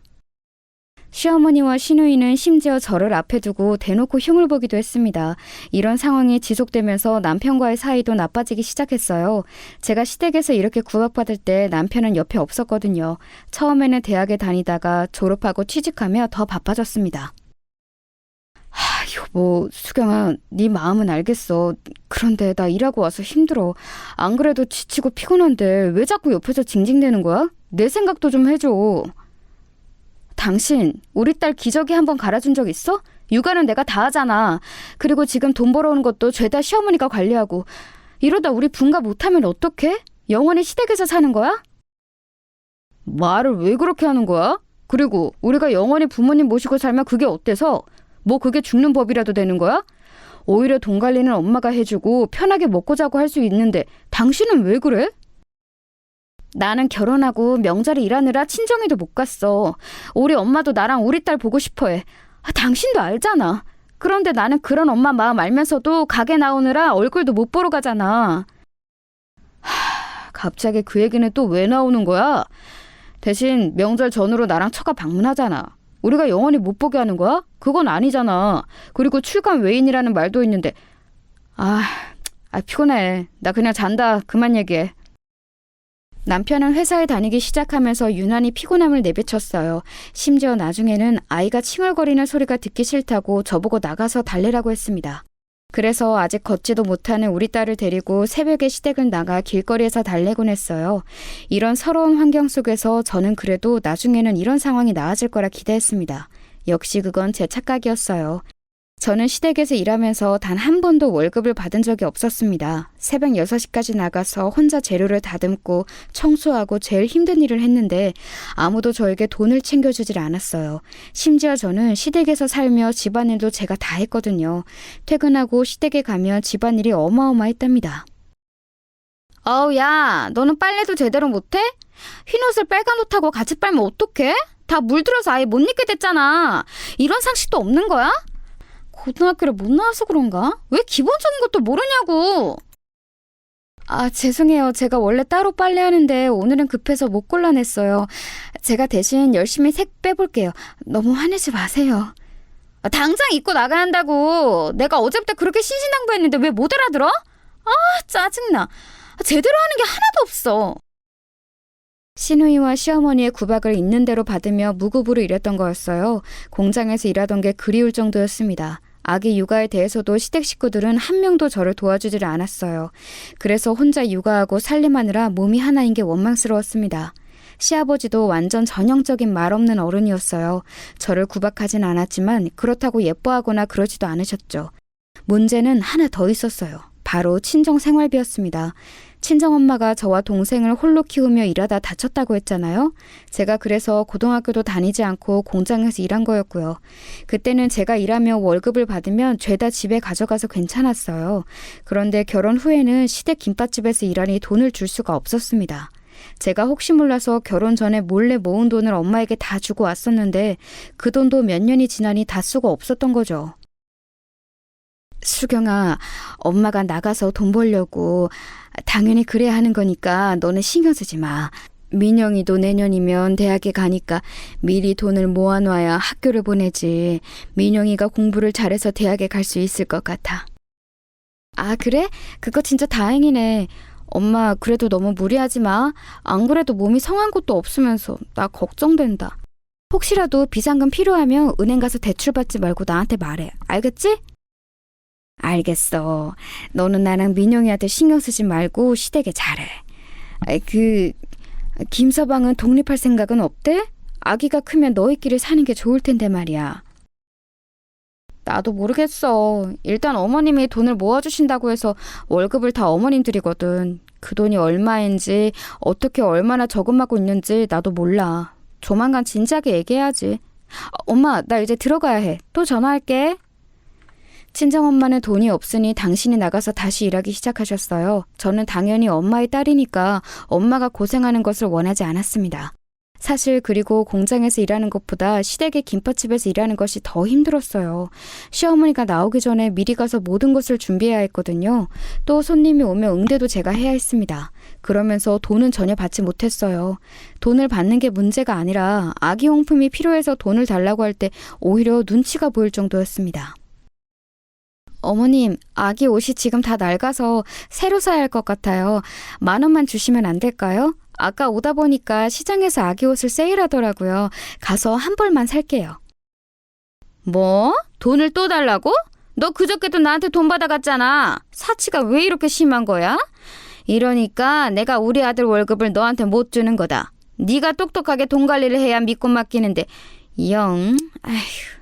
시어머니와 시누이는 심지어 저를 앞에 두고 대놓고 흉을 보기도 했습니다. 이런 상황이 지속되면서 남편과의 사이도 나빠지기 시작했어요. 제가 시댁에서 이렇게 구박받을 때 남편은 옆에 없었거든요. 처음에는 대학에 다니다가 졸업하고 취직하며 더 바빠졌습니다. 여보, 수경아, 네 마음은 알겠어. 그런데 나 일하고 와서 힘들어. 안 그래도 지치고 피곤한데 왜 자꾸 옆에서 징징대는 거야? 내 생각도 좀 해줘. 당신, 우리 딸 기저귀 한번 갈아준 적 있어? 육아는 내가 다 하잖아. 그리고 지금 돈 벌어오는 것도 죄다 시어머니가 관리하고. 이러다 우리 분가 못하면 어떡해? 영원히 시댁에서 사는 거야? 말을 왜 그렇게 하는 거야? 그리고 우리가 영원히 부모님 모시고 살면 그게 어때서? 뭐 그게 죽는 법이라도 되는 거야? 오히려 돈 관리는 엄마가 해주고 편하게 먹고 자고 할 수 있는데 당신은 왜 그래? 나는 결혼하고 명절에 일하느라 친정에도 못 갔어. 우리 엄마도 나랑 우리 딸 보고 싶어해. 당신도 알잖아. 그런데 나는 그런 엄마 마음 알면서도 가게 나오느라 얼굴도 못 보러 가잖아. 갑자기 그 얘기는 또 왜 나오는 거야? 대신 명절 전후로 나랑 처가 방문하잖아. 우리가 영원히 못 보게 하는 거야? 그건 아니잖아. 그리고 출간 외인이라는 말도 있는데. 피곤해. 나 그냥 잔다. 그만 얘기해. 남편은 회사에 다니기 시작하면서 유난히 피곤함을 내비쳤어요. 심지어 나중에는 아이가 칭얼거리는 소리가 듣기 싫다고 저보고 나가서 달래라고 했습니다. 그래서 아직 걷지도 못하는 우리 딸을 데리고 새벽에 시댁을 나가 길거리에서 달래곤 했어요. 이런 서러운 환경 속에서 저는 그래도 나중에는 이런 상황이 나아질 거라 기대했습니다. 역시 그건 제 착각이었어요. 저는 시댁에서 일하면서 단 한 번도 월급을 받은 적이 없었습니다. 새벽 6시까지 나가서 혼자 재료를 다듬고 청소하고 제일 힘든 일을 했는데 아무도 저에게 돈을 챙겨주질 않았어요. 심지어 저는 시댁에서 살며 집안일도 제가 다 했거든요. 퇴근하고 시댁에 가면 집안일이 어마어마했답니다. 야, 너는 빨래도 제대로 못해? 흰옷을 빨간 옷하고 같이 빨면 어떡해? 다 물들어서 아예 못 입게 됐잖아. 이런 상식도 없는 거야? 고등학교를 못 나와서 그런가? 왜 기본적인 것도 모르냐고! 죄송해요. 제가 원래 따로 빨래하는데 오늘은 급해서 못 골라냈어요. 제가 대신 열심히 색 빼볼게요. 너무 화내지 마세요. 당장 입고 나가야 한다고! 내가 어제부터 그렇게 신신당부했는데 왜 못 알아들어? 짜증나. 제대로 하는 게 하나도 없어. 시누이와 시어머니의 구박을 있는 대로 받으며 무급으로 일했던 거였어요. 공장에서 일하던 게 그리울 정도였습니다. 아기 육아에 대해서도 시댁 식구들은 한 명도 저를 도와주질 않았어요. 그래서 혼자 육아하고 살림하느라 몸이 하나인 게 원망스러웠습니다. 시아버지도 완전 전형적인 말 없는 어른이었어요. 저를 구박하진 않았지만 그렇다고 예뻐하거나 그러지도 않으셨죠. 문제는 하나 더 있었어요. 바로 친정 생활비였습니다. 친정엄마가 저와 동생을 홀로 키우며 일하다 다쳤다고 했잖아요. 제가 그래서 고등학교도 다니지 않고 공장에서 일한 거였고요. 그때는 제가 일하며 월급을 받으면 죄다 집에 가져가서 괜찮았어요. 그런데 결혼 후에는 시댁 김밥집에서 일하니 돈을 줄 수가 없었습니다. 제가 혹시 몰라서 결혼 전에 몰래 모은 돈을 엄마에게 다 주고 왔었는데 그 돈도 몇 년이 지나니 다 쓰고 없었던 거죠. 수경아, 엄마가 나가서 돈 벌려고. 당연히 그래야 하는 거니까 너는 신경 쓰지 마. 민영이도 내년이면 대학에 가니까 미리 돈을 모아놔야 학교를 보내지. 민영이가 공부를 잘해서 대학에 갈 수 있을 것 같아. 그래? 그거 진짜 다행이네. 엄마, 그래도 너무 무리하지 마. 안 그래도 몸이 성한 것도 없으면서 나 걱정된다. 혹시라도 비상금 필요하면 은행 가서 대출 받지 말고 나한테 말해. 알겠지? 알겠어. 너는 나랑 민영이한테 신경 쓰지 말고 시댁에 잘해. 김서방은 독립할 생각은 없대? 아기가 크면 너희끼리 사는 게 좋을 텐데 말이야. 나도 모르겠어. 일단 어머님이 돈을 모아주신다고 해서 월급을 다 어머님 드리거든. 그 돈이 얼마인지 어떻게 얼마나 저금하고 있는지 나도 몰라. 조만간 진지하게 얘기해야지. 엄마, 나 이제 들어가야 해. 또 전화할게. 친정엄마는 돈이 없으니 당신이 나가서 다시 일하기 시작하셨어요. 저는 당연히 엄마의 딸이니까 엄마가 고생하는 것을 원하지 않았습니다. 사실 그리고 공장에서 일하는 것보다 시댁의 김밥집에서 일하는 것이 더 힘들었어요. 시어머니가 나오기 전에 미리 가서 모든 것을 준비해야 했거든요. 또 손님이 오면 응대도 제가 해야 했습니다. 그러면서 돈은 전혀 받지 못했어요. 돈을 받는 게 문제가 아니라 아기용품이 필요해서 돈을 달라고 할 때 오히려 눈치가 보일 정도였습니다. 어머님, 아기 옷이 지금 다 낡아서 새로 사야 할 것 같아요. 10,000원만 주시면 안 될까요? 아까 오다 보니까 시장에서 아기 옷을 세일하더라고요. 가서 한 벌만 살게요. 뭐? 돈을 또 달라고? 너 그저께도 나한테 돈 받아갔잖아. 사치가 왜 이렇게 심한 거야? 이러니까 내가 우리 아들 월급을 너한테 못 주는 거다. 네가 똑똑하게 돈 관리를 해야 믿고 맡기는데 아휴.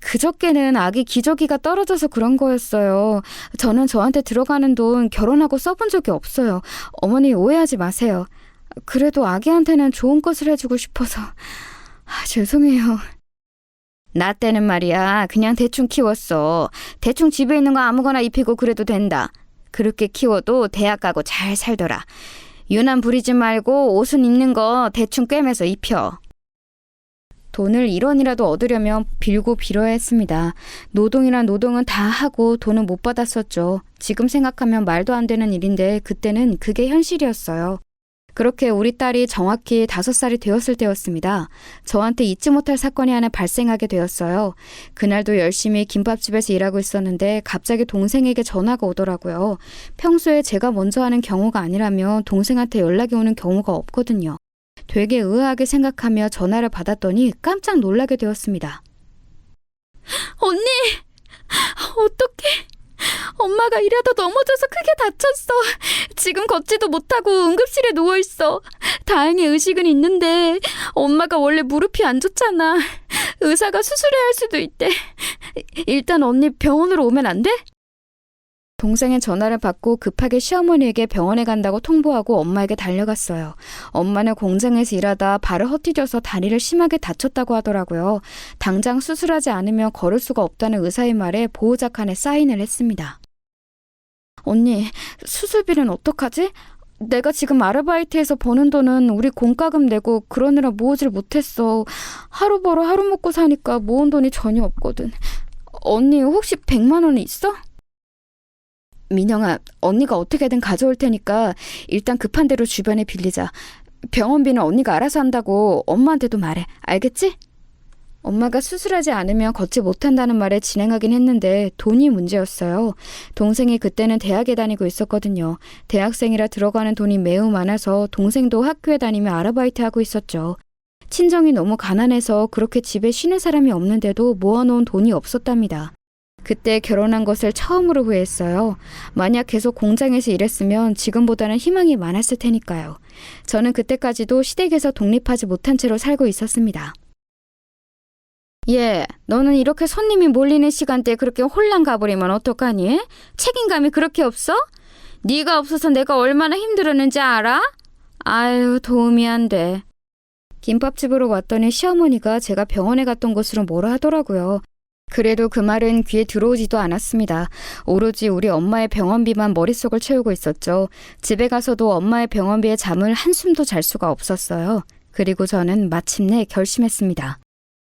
그저께는 아기 기저귀가 떨어져서 그런 거였어요. 저는 저한테 들어가는 돈 결혼하고 써본 적이 없어요. 어머니 오해하지 마세요. 그래도 아기한테는 좋은 것을 해주고 싶어서. 죄송해요. 나 때는 말이야 그냥 대충 키웠어. 대충 집에 있는 거 아무거나 입히고 그래도 된다. 그렇게 키워도 대학 가고 잘 살더라. 유난 부리지 말고 옷은 입는 거 대충 꿰매서 입혀. 돈을 1원이라도 얻으려면 빌고 빌어야 했습니다. 노동이란 노동은 다 하고 돈은 못 받았었죠. 지금 생각하면 말도 안 되는 일인데 그때는 그게 현실이었어요. 그렇게 우리 딸이 정확히 5살이 되었을 때였습니다. 저한테 잊지 못할 사건이 하나 발생하게 되었어요. 그날도 열심히 김밥집에서 일하고 있었는데 갑자기 동생에게 전화가 오더라고요. 평소에 제가 먼저 하는 경우가 아니라면 동생한테 연락이 오는 경우가 없거든요. 되게 의아하게 생각하며 전화를 받았더니 깜짝 놀라게 되었습니다. 언니! 어떡해! 엄마가 일하다 넘어져서 크게 다쳤어. 지금 걷지도 못하고 응급실에 누워있어. 다행히 의식은 있는데 엄마가 원래 무릎이 안 좋잖아. 의사가 수술해야 할 수도 있대. 일단 언니 병원으로 오면 안 돼? 동생의 전화를 받고 급하게 시어머니에게 병원에 간다고 통보하고 엄마에게 달려갔어요. 엄마는 공장에서 일하다 발을 헛디뎌서 다리를 심하게 다쳤다고 하더라고요. 당장 수술하지 않으면 걸을 수가 없다는 의사의 말에 보호자 칸에 사인을 했습니다. 언니, 수술비는 어떡하지? 내가 지금 아르바이트해서 버는 돈은 우리 공과금 내고 그러느라 모으질 못했어. 하루 벌어 하루 먹고 사니까 모은 돈이 전혀 없거든. 언니 혹시 100만 원이 있어? 민영아, 언니가 어떻게든 가져올 테니까 일단 급한 대로 주변에 빌리자. 병원비는 언니가 알아서 한다고 엄마한테도 말해. 알겠지? 엄마가 수술하지 않으면 걷지 못한다는 말에 진행하긴 했는데 돈이 문제였어요. 동생이 그때는 대학에 다니고 있었거든요. 대학생이라 들어가는 돈이 매우 많아서 동생도 학교에 다니며 아르바이트하고 있었죠. 친정이 너무 가난해서 그렇게 집에 쉬는 사람이 없는데도 모아놓은 돈이 없었답니다. 그때 결혼한 것을 처음으로 후회했어요. 만약 계속 공장에서 일했으면 지금보다는 희망이 많았을 테니까요. 저는 그때까지도 시댁에서 독립하지 못한 채로 살고 있었습니다. 너는 이렇게 손님이 몰리는 시간대에 그렇게 홀랑 가버리면 어떡하니? 책임감이 그렇게 없어? 네가 없어서 내가 얼마나 힘들었는지 알아? 아유, 도움이 안 돼. 김밥집으로 왔더니 시어머니가 제가 병원에 갔던 것으로 뭐라 하더라고요. 그래도 그 말은 귀에 들어오지도 않았습니다. 오로지 우리 엄마의 병원비만 머릿속을 채우고 있었죠. 집에 가서도 엄마의 병원비에 잠을 한숨도 잘 수가 없었어요. 그리고 저는 마침내 결심했습니다.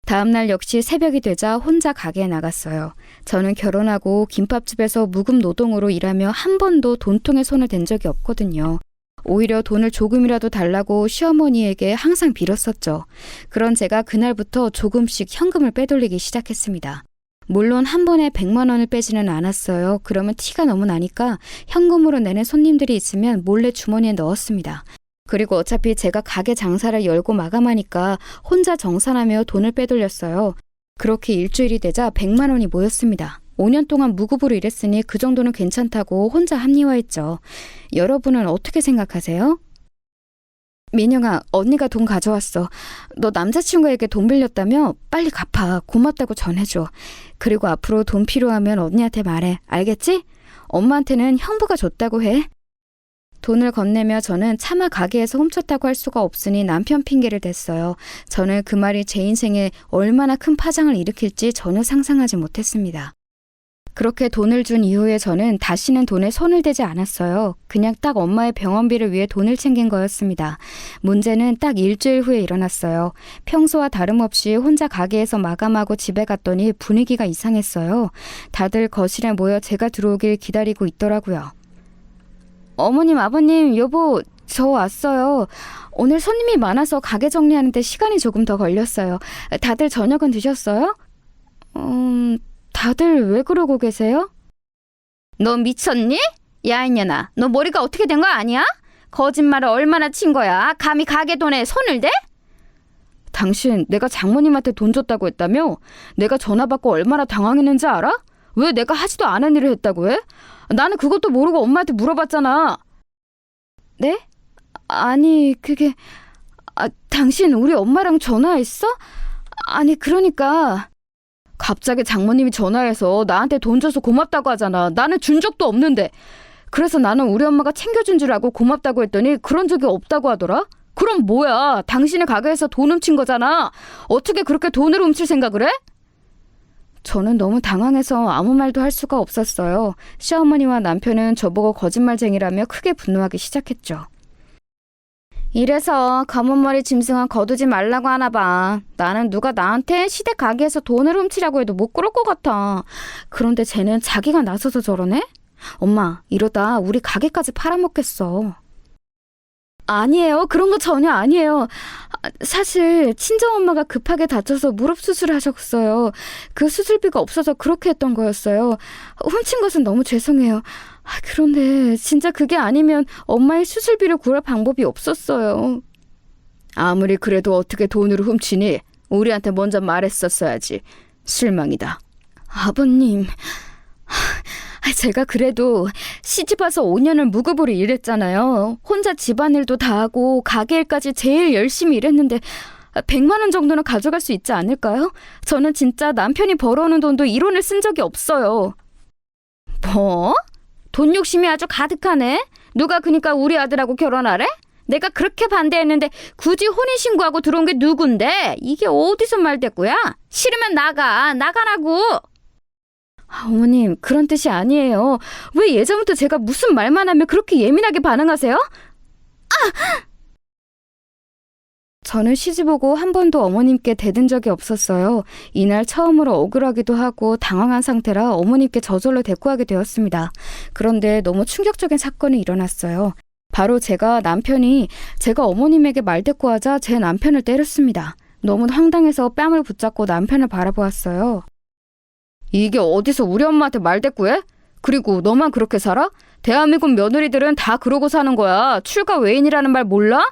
다음날 역시 새벽이 되자 혼자 가게에 나갔어요. 저는 결혼하고 김밥집에서 무급 노동으로 일하며 한 번도 돈통에 손을 댄 적이 없거든요. 오히려 돈을 조금이라도 달라고 시어머니에게 항상 빌었었죠. 그런 제가 그날부터 조금씩 현금을 빼돌리기 시작했습니다. 물론 한 번에 100만 원을 빼지는 않았어요. 그러면 티가 너무 나니까 현금으로 내는 손님들이 있으면 몰래 주머니에 넣었습니다. 그리고 어차피 제가 가게 장사를 열고 마감하니까 혼자 정산하며 돈을 빼돌렸어요. 그렇게 일주일이 되자 100만 원이 모였습니다. 5년 동안 무급으로 일했으니 그 정도는 괜찮다고 혼자 합리화했죠. 여러분은 어떻게 생각하세요? 민영아, 언니가 돈 가져왔어. 너 남자친구에게 돈 빌렸다며? 빨리 갚아. 고맙다고 전해줘. 그리고 앞으로 돈 필요하면 언니한테 말해. 알겠지? 엄마한테는 형부가 줬다고 해. 돈을 건네며 저는 차마 가게에서 훔쳤다고 할 수가 없으니 남편 핑계를 댔어요. 저는 그 말이 제 인생에 얼마나 큰 파장을 일으킬지 전혀 상상하지 못했습니다. 그렇게 돈을 준 이후에 저는 다시는 돈에 손을 대지 않았어요. 그냥 딱 엄마의 병원비를 위해 돈을 챙긴 거였습니다. 문제는 딱 일주일 후에 일어났어요. 평소와 다름없이 혼자 가게에서 마감하고 집에 갔더니 분위기가 이상했어요. 다들 거실에 모여 제가 들어오길 기다리고 있더라고요. 어머님, 아버님, 여보, 저 왔어요. 오늘 손님이 많아서 가게 정리하는데 시간이 조금 더 걸렸어요. 다들 저녁은 드셨어요? 다들 왜 그러고 계세요? 너 미쳤니? 야, 이년아, 너 머리가 어떻게 된 거 아니야? 거짓말을 얼마나 친 거야? 감히 가게 돈에 손을 대? 당신, 내가 장모님한테 돈 줬다고 했다며? 내가 전화 받고 얼마나 당황했는지 알아? 왜 내가 하지도 않은 일을 했다고 해? 나는 그것도 모르고 엄마한테 물어봤잖아. 네? 아니, 그게... 당신 우리 엄마랑 전화했어? 아니, 그러니까... 갑자기 장모님이 전화해서 나한테 돈 줘서 고맙다고 하잖아. 나는 준 적도 없는데. 그래서 나는 우리 엄마가 챙겨준 줄 알고 고맙다고 했더니 그런 적이 없다고 하더라? 그럼 뭐야? 당신의 가게에서 돈 훔친 거잖아. 어떻게 그렇게 돈을 훔칠 생각을 해? 저는 너무 당황해서 아무 말도 할 수가 없었어요. 시어머니와 남편은 저보고 거짓말쟁이라며 크게 분노하기 시작했죠. 이래서 검은머리 짐승은 거두지 말라고 하나 봐. 나는 누가 나한테 시댁 가게에서 돈을 훔치라고 해도 못 그럴 것 같아. 그런데 쟤는 자기가 나서서 저러네? 엄마, 이러다 우리 가게까지 팔아먹겠어. 아니에요. 그런 거 전혀 아니에요. 사실 친정엄마가 급하게 다쳐서 무릎 수술을 하셨어요. 그 수술비가 없어서 그렇게 했던 거였어요. 훔친 것은 너무 죄송해요. 그런데 진짜 그게 아니면 엄마의 수술비를 구할 방법이 없었어요. 아무리 그래도 어떻게 돈으로 훔치니? 우리한테 먼저 말했었어야지. 실망이다. 아버님, 제가 그래도 시집와서 5년을 무급으로 일했잖아요. 혼자 집안일도 다 하고 가게 일까지 제일 열심히 일했는데 100만 원 정도는 가져갈 수 있지 않을까요? 저는 진짜 남편이 벌어오는 돈도 1원을 쓴 적이 없어요. 뭐? 돈 욕심이 아주 가득하네? 누가 그니까 우리 아들하고 결혼하래? 내가 그렇게 반대했는데 굳이 혼인신고하고 들어온 게 누군데? 이게 어디서 말대꾸야? 싫으면 나가라고! 어머님, 그런 뜻이 아니에요. 왜 예전부터 제가 무슨 말만 하면 그렇게 예민하게 반응하세요? 저는 시집오고 한 번도 어머님께 대든 적이 없었어요. 이날 처음으로 억울하기도 하고 당황한 상태라 어머님께 저절로 대꾸하게 되었습니다. 그런데 너무 충격적인 사건이 일어났어요. 바로 제가 어머님에게 말대꾸하자 제 남편을 때렸습니다. 너무 황당해서 뺨을 붙잡고 남편을 바라보았어요. 이게 어디서 우리 엄마한테 말대꾸해? 그리고 너만 그렇게 살아? 대한민국 며느리들은 다 그러고 사는 거야. 출가 외인이라는 말 몰라?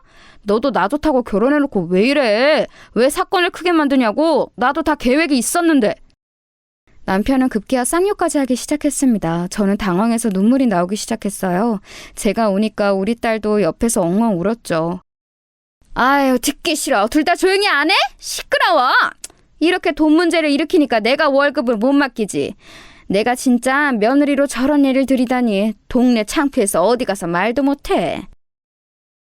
너도 나 좋다고 결혼해놓고 왜 이래? 왜 사건을 크게 만드냐고? 나도 다 계획이 있었는데. 남편은 급기야 쌍욕까지 하기 시작했습니다. 저는 당황해서 눈물이 나오기 시작했어요. 제가 오니까 우리 딸도 옆에서 엉엉 울었죠. 아유, 듣기 싫어. 둘 다 조용히 안 해? 시끄러워. 이렇게 돈 문제를 일으키니까 내가 월급을 못 맡기지. 내가 진짜 며느리로 저런 일을 들이다니. 동네 창피해서 어디 가서 말도 못해.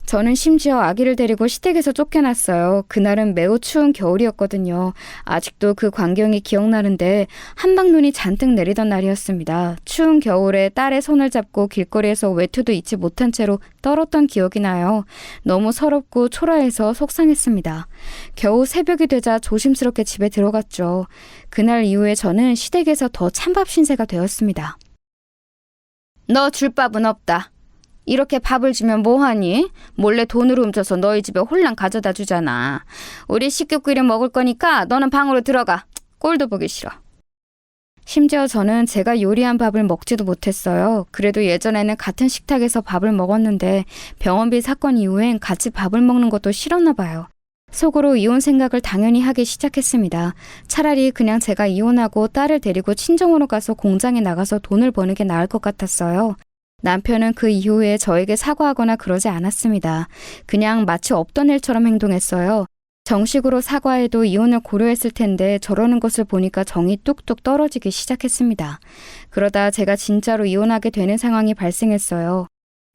저는 심지어 아기를 데리고 시댁에서 쫓겨났어요. 그날은 매우 추운 겨울이었거든요. 아직도 그 광경이 기억나는데 한방눈이 잔뜩 내리던 날이었습니다. 추운 겨울에 딸의 손을 잡고 길거리에서 외투도 잊지 못한 채로 떨었던 기억이 나요. 너무 서럽고 초라해서 속상했습니다. 겨우 새벽이 되자 조심스럽게 집에 들어갔죠. 그날 이후에 저는 시댁에서 더 찬밥 신세가 되었습니다. 너 줄 밥은 없다. 이렇게 밥을 주면 뭐하니? 몰래 돈으로 훔쳐서 너희 집에 홀랑 가져다 주잖아. 우리 식구끼리 먹을 거니까 너는 방으로 들어가. 꼴도 보기 싫어. 심지어 저는 제가 요리한 밥을 먹지도 못했어요. 그래도 예전에는 같은 식탁에서 밥을 먹었는데 병원비 사건 이후엔 같이 밥을 먹는 것도 싫었나 봐요. 속으로 이혼 생각을 당연히 하기 시작했습니다. 차라리 그냥 제가 이혼하고 딸을 데리고 친정으로 가서 공장에 나가서 돈을 버는 게 나을 것 같았어요. 남편은 그 이후에 저에게 사과하거나 그러지 않았습니다. 그냥 마치 없던 일처럼 행동했어요. 정식으로 사과해도 이혼을 고려했을 텐데 저러는 것을 보니까 정이 뚝뚝 떨어지기 시작했습니다. 그러다 제가 진짜로 이혼하게 되는 상황이 발생했어요.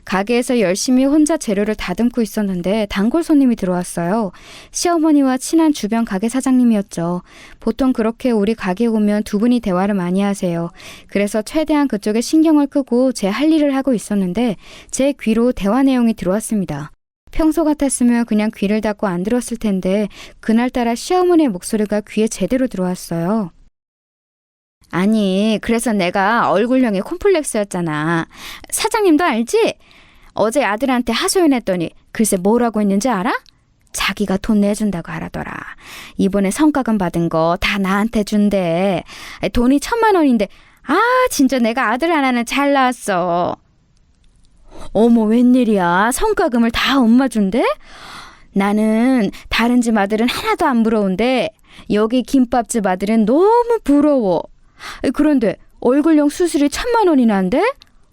가게에서 열심히 혼자 재료를 다듬고 있었는데 단골 손님이 들어왔어요. 시어머니와 친한 주변 가게 사장님이었죠. 보통 그렇게 우리 가게에 오면 두 분이 대화를 많이 하세요. 그래서 최대한 그쪽에 신경을 끄고 제 할 일을 하고 있었는데 제 귀로 대화 내용이 들어왔습니다. 평소 같았으면 그냥 귀를 닫고 안 들었을 텐데 그날따라 시어머니의 목소리가 귀에 제대로 들어왔어요. 아니, 그래서 내가 얼굴형이 콤플렉스였잖아. 사장님도 알지? 어제 아들한테 하소연했더니 글쎄 뭐라고 했는지 알아? 자기가 돈 내준다고 하라더라. 이번에 성과금 받은 거 다 나한테 준대. 돈이 1,000만 원인데 진짜 내가 아들 하나는 잘 낳았어. 어머, 웬일이야. 성과금을 다 엄마 준대? 나는 다른 집 아들은 하나도 안 부러운데 여기 김밥집 아들은 너무 부러워. 그런데 얼굴형 수술이 1,000만 원이나 한대?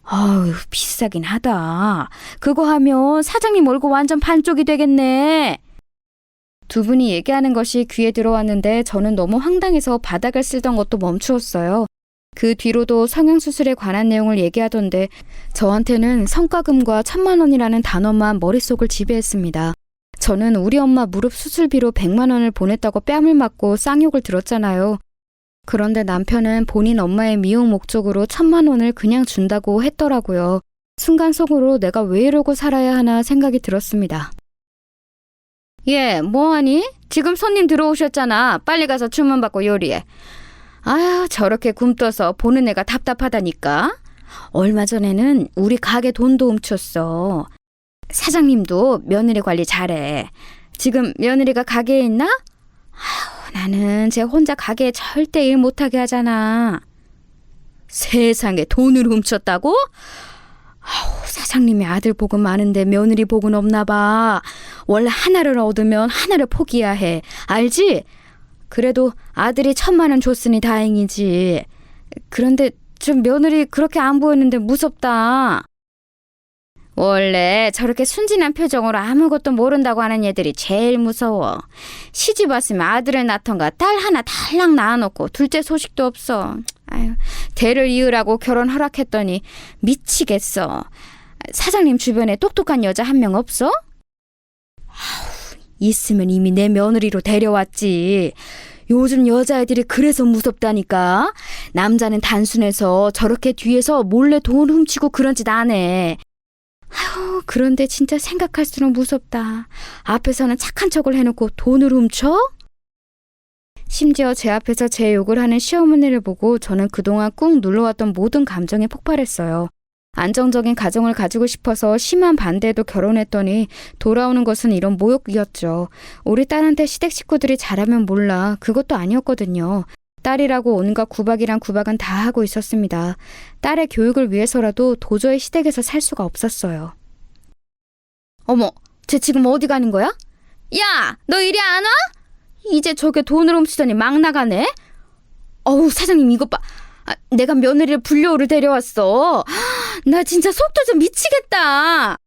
아유, 비싸긴 하다. 그거 하면 사장님 얼굴 완전 반쪽이 되겠네. 두 분이 얘기하는 것이 귀에 들어왔는데 저는 너무 황당해서 바닥을 쓸던 것도 멈추었어요. 그 뒤로도 성형수술에 관한 내용을 얘기하던데 저한테는 성과금과 1,000만 원이라는 단어만 머릿속을 지배했습니다. 저는 우리 엄마 무릎 수술비로 100만 원을 보냈다고 뺨을 맞고 쌍욕을 들었잖아요. 그런데 남편은 본인 엄마의 미용 목적으로 1,000만 원을 그냥 준다고 했더라고요. 순간 속으로 내가 왜 이러고 살아야 하나 생각이 들었습니다. 예, 뭐하니? 지금 손님 들어오셨잖아. 빨리 가서 주문 받고 요리해. 아유, 저렇게 굼떠서 보는 애가 답답하다니까. 얼마 전에는 우리 가게 돈도 훔쳤어. 사장님도 며느리 관리 잘해. 지금 며느리가 가게에 있나? 아유, 나는 쟤 혼자 가게에 절대 일 못하게 하잖아. 세상에 돈을 훔쳤다고? 아우, 사장님이 아들 복은 많은데 며느리 복은 없나 봐. 원래 하나를 얻으면 하나를 포기해야 해. 알지? 그래도 아들이 1,000만 원 줬으니 다행이지. 그런데 좀 며느리 그렇게 안 보였는데 무섭다. 원래 저렇게 순진한 표정으로 아무것도 모른다고 하는 애들이 제일 무서워. 시집 왔으면 아들을 낳던가 딸 하나 달랑 낳아놓고 둘째 소식도 없어. 아유, 대를 이으라고 결혼 허락했더니 미치겠어. 사장님 주변에 똑똑한 여자 한 명 없어? 아우, 있으면 이미 내 며느리로 데려왔지. 요즘 여자애들이 그래서 무섭다니까. 남자는 단순해서 저렇게 뒤에서 몰래 돈 훔치고 그런 짓 안 해. 아유, 그런데 진짜 생각할수록 무섭다. 앞에서는 착한 척을 해놓고 돈을 훔쳐? 심지어 제 앞에서 제 욕을 하는 시어머니를 보고 저는 그동안 꾹 눌러왔던 모든 감정이 폭발했어요. 안정적인 가정을 가지고 싶어서 심한 반대에도 결혼했더니 돌아오는 것은 이런 모욕이었죠. 우리 딸한테 시댁 식구들이 잘하면 몰라. 그것도 아니었거든요. 딸이라고 온갖 구박이란 구박은 다 하고 있었습니다. 딸의 교육을 위해서라도 도저히 시댁에서 살 수가 없었어요. 어머, 쟤 지금 어디 가는 거야? 야, 너 이리 안 와? 이제 저게 돈을 훔치더니 막 나가네? 어우, 사장님 이것 봐. 내가 며느리를 불려오를 데려왔어. 나 진짜 속도 좀 미치겠다.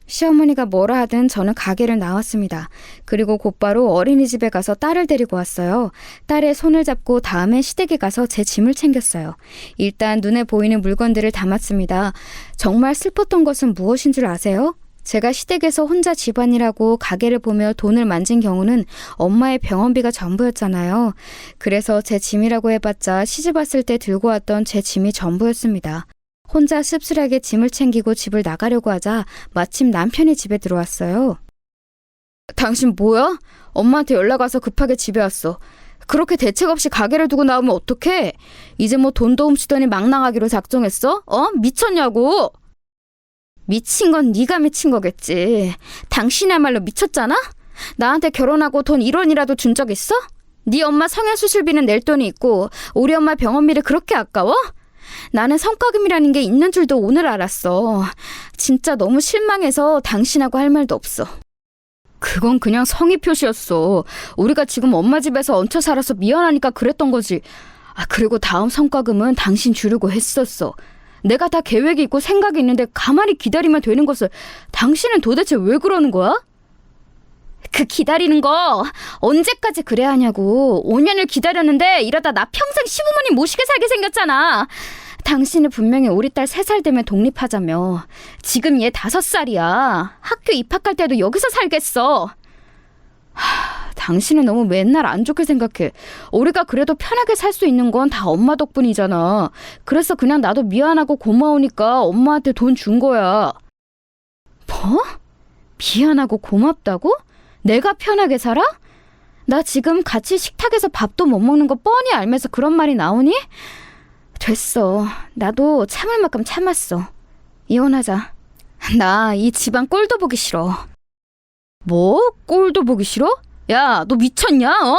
시어머니가 뭐라 하든 저는 가게를 나왔습니다. 그리고 곧바로 어린이집에 가서 딸을 데리고 왔어요. 딸의 손을 잡고 다음엔 시댁에 가서 제 짐을 챙겼어요. 일단 눈에 보이는 물건들을 담았습니다. 정말 슬펐던 것은 무엇인 줄 아세요? 제가 시댁에서 혼자 집안일하고 가게를 보며 돈을 만진 경우는 엄마의 병원비가 전부였잖아요. 그래서 제 짐이라고 해봤자 시집 왔을 때 들고 왔던 제 짐이 전부였습니다. 혼자 씁쓸하게 짐을 챙기고 집을 나가려고 하자 마침 남편이 집에 들어왔어요. 당신 뭐야? 엄마한테 연락 와서 급하게 집에 왔어. 그렇게 대책 없이 가게를 두고 나오면 어떡해? 이제 뭐 돈도 훔치더니 막 나가기로 작정했어? 미쳤냐고? 미친 건 네가 미친 거겠지. 당신이야말로 미쳤잖아? 나한테 결혼하고 돈 1원이라도 준 적 있어? 네 엄마 성형수술비는 낼 돈이 있고 우리 엄마 병원비를 그렇게 아까워? 나는 성과금이라는 게 있는 줄도 오늘 알았어. 진짜 너무 실망해서 당신하고 할 말도 없어. 그건 그냥 성의 표시였어. 우리가 지금 엄마 집에서 얹혀 살아서 미안하니까 그랬던 거지. 그리고 다음 성과금은 당신 주려고 했었어. 내가 다 계획이 있고 생각이 있는데 가만히 기다리면 되는 것을 당신은 도대체 왜 그러는 거야? 그 기다리는 거 언제까지 그래야 하냐고. 5년을 기다렸는데 이러다 나 평생 시부모님 모시게 살게 생겼잖아. 당신은 분명히 우리 딸 3살 되면 독립하자며. 지금 얘 5살이야. 학교 입학할 때도 여기서 살겠어. 당신은 너무 맨날 안 좋게 생각해. 우리가 그래도 편하게 살 수 있는 건 다 엄마 덕분이잖아. 그래서 그냥 나도 미안하고 고마우니까 엄마한테 돈 준 거야. 뭐? 미안하고 고맙다고? 내가 편하게 살아? 나 지금 같이 식탁에서 밥도 못 먹는 거 뻔히 알면서 그런 말이 나오니? 됐어. 나도 참을 만큼 참았어. 이혼하자. 나 이 집안 꼴도 보기 싫어. 뭐? 꼴도 보기 싫어? 야, 너 미쳤냐? 어?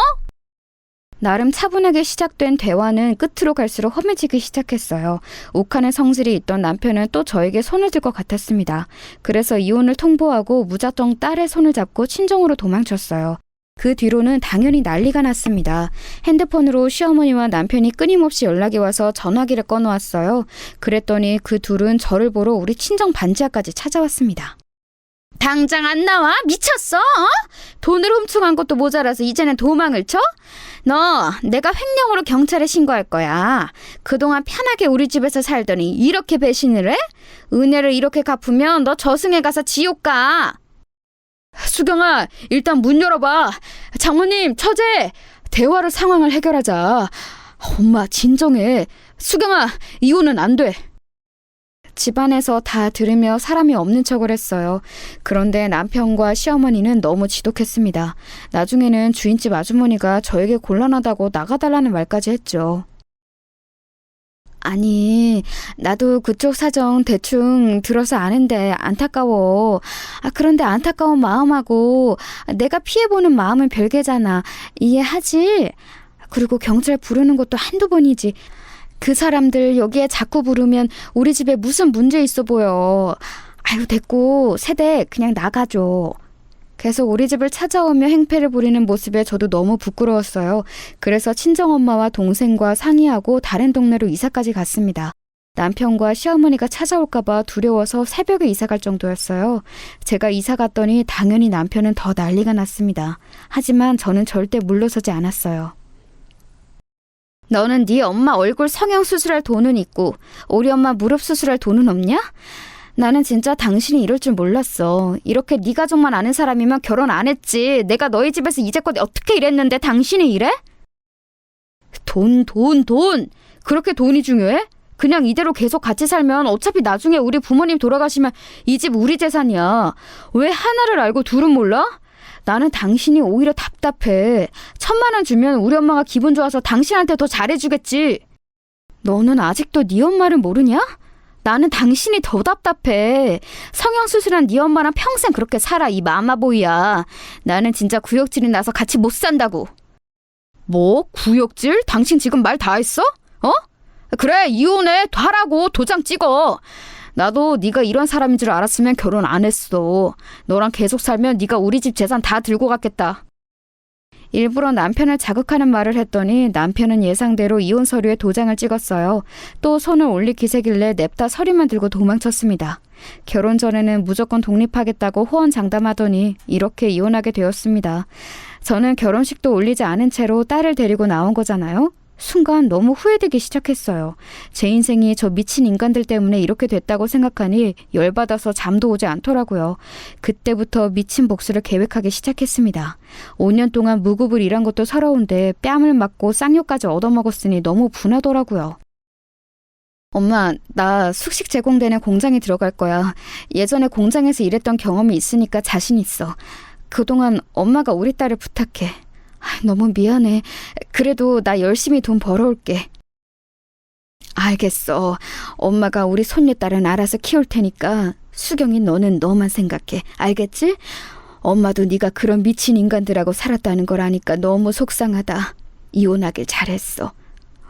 나름 차분하게 시작된 대화는 끝으로 갈수록 험해지기 시작했어요. 욱하는 성질이 있던 남편은 또 저에게 손을 들 것 같았습니다. 그래서 이혼을 통보하고 무작정 딸의 손을 잡고 친정으로 도망쳤어요. 그 뒤로는 당연히 난리가 났습니다. 핸드폰으로 시어머니와 남편이 끊임없이 연락이 와서 전화기를 꺼놓았어요. 그랬더니 그 둘은 저를 보러 우리 친정 반지하까지 찾아왔습니다. 당장 안 나와? 미쳤어? 어? 돈을 훔쳐간 것도 모자라서 이제는 도망을 쳐? 너 내가 횡령으로 경찰에 신고할 거야. 그동안 편하게 우리 집에서 살더니 이렇게 배신을 해? 은혜를 이렇게 갚으면 너 저승에 가서 지옥 가. 수경아, 일단 문 열어봐. 장모님, 처제, 대화로 상황을 해결하자. 엄마, 진정해. 수경아, 이혼은 안 돼. 집안에서 다 들으며 사람이 없는 척을 했어요. 그런데 남편과 시어머니는 너무 지독했습니다. 나중에는 주인집 아주머니가 저에게 곤란하다고 나가달라는 말까지 했죠. 아니, 나도 그쪽 사정 대충 들어서 아는데 안타까워. 그런데 안타까운 마음하고 내가 피해보는 마음은 별개잖아. 이해하지? 그리고 경찰 부르는 것도 한두 번이지. 그 사람들 여기에 자꾸 부르면 우리 집에 무슨 문제 있어 보여. 아유, 됐고 세대 그냥 나가줘. 계속 우리 집을 찾아오며 행패를 부리는 모습에 저도 너무 부끄러웠어요. 그래서 친정엄마와 동생과 상의하고 다른 동네로 이사까지 갔습니다. 남편과 시어머니가 찾아올까봐 두려워서 새벽에 이사 갈 정도였어요. 제가 이사 갔더니 당연히 남편은 더 난리가 났습니다. 하지만 저는 절대 물러서지 않았어요. 너는 네 엄마 얼굴 성형 수술할 돈은 있고 우리 엄마 무릎 수술할 돈은 없냐? 나는 진짜 당신이 이럴 줄 몰랐어. 이렇게 네 가족만 아는 사람이면 결혼 안 했지. 내가 너희 집에서 이제껏 어떻게 일했는데 당신이 이래? 돈. 그렇게 돈이 중요해? 그냥 이대로 계속 같이 살면 어차피 나중에 우리 부모님 돌아가시면 이 집 우리 재산이야. 왜 하나를 알고 둘은 몰라? 나는 당신이 오히려 답답해. 1,000만 원 주면 우리 엄마가 기분 좋아서 당신한테 더 잘해주겠지. 너는 아직도 네 엄마를 모르냐? 나는 당신이 더 답답해. 성형수술한 네 엄마랑 평생 그렇게 살아, 이 마마보이야. 나는 진짜 구역질이 나서 같이 못 산다고. 뭐? 구역질? 당신 지금 말 다 했어? 어? 그래, 이혼해. 하라고. 도장 찍어. 나도 네가 이런 사람인 줄 알았으면 결혼 안 했어. 너랑 계속 살면 네가 우리 집 재산 다 들고 갔겠다. 일부러 남편을 자극하는 말을 했더니 남편은 예상대로 이혼 서류에 도장을 찍었어요. 또 손을 올릴 기세길래 냅다 서류만 들고 도망쳤습니다. 결혼 전에는 무조건 독립하겠다고 호언장담하더니 이렇게 이혼하게 되었습니다. 저는 결혼식도 올리지 않은 채로 딸을 데리고 나온 거잖아요. 순간 너무 후회되기 시작했어요. 제 인생이 저 미친 인간들 때문에 이렇게 됐다고 생각하니 열받아서 잠도 오지 않더라고요. 그때부터 미친 복수를 계획하기 시작했습니다. 5년 동안 무급을 일한 것도 서러운데 뺨을 맞고 쌍욕까지 얻어먹었으니 너무 분하더라고요. 엄마, 나 숙식 제공되는 공장에 들어갈 거야. 예전에 공장에서 일했던 경험이 있으니까 자신 있어. 그동안 엄마가 우리 딸을 부탁해. 너무 미안해. 그래도 나 열심히 돈 벌어올게. 알겠어. 엄마가 우리 손녀딸은 알아서 키울 테니까 수경이 너는 너만 생각해. 알겠지? 엄마도 네가 그런 미친 인간들하고 살았다는 걸 아니까 너무 속상하다. 이혼하길 잘했어.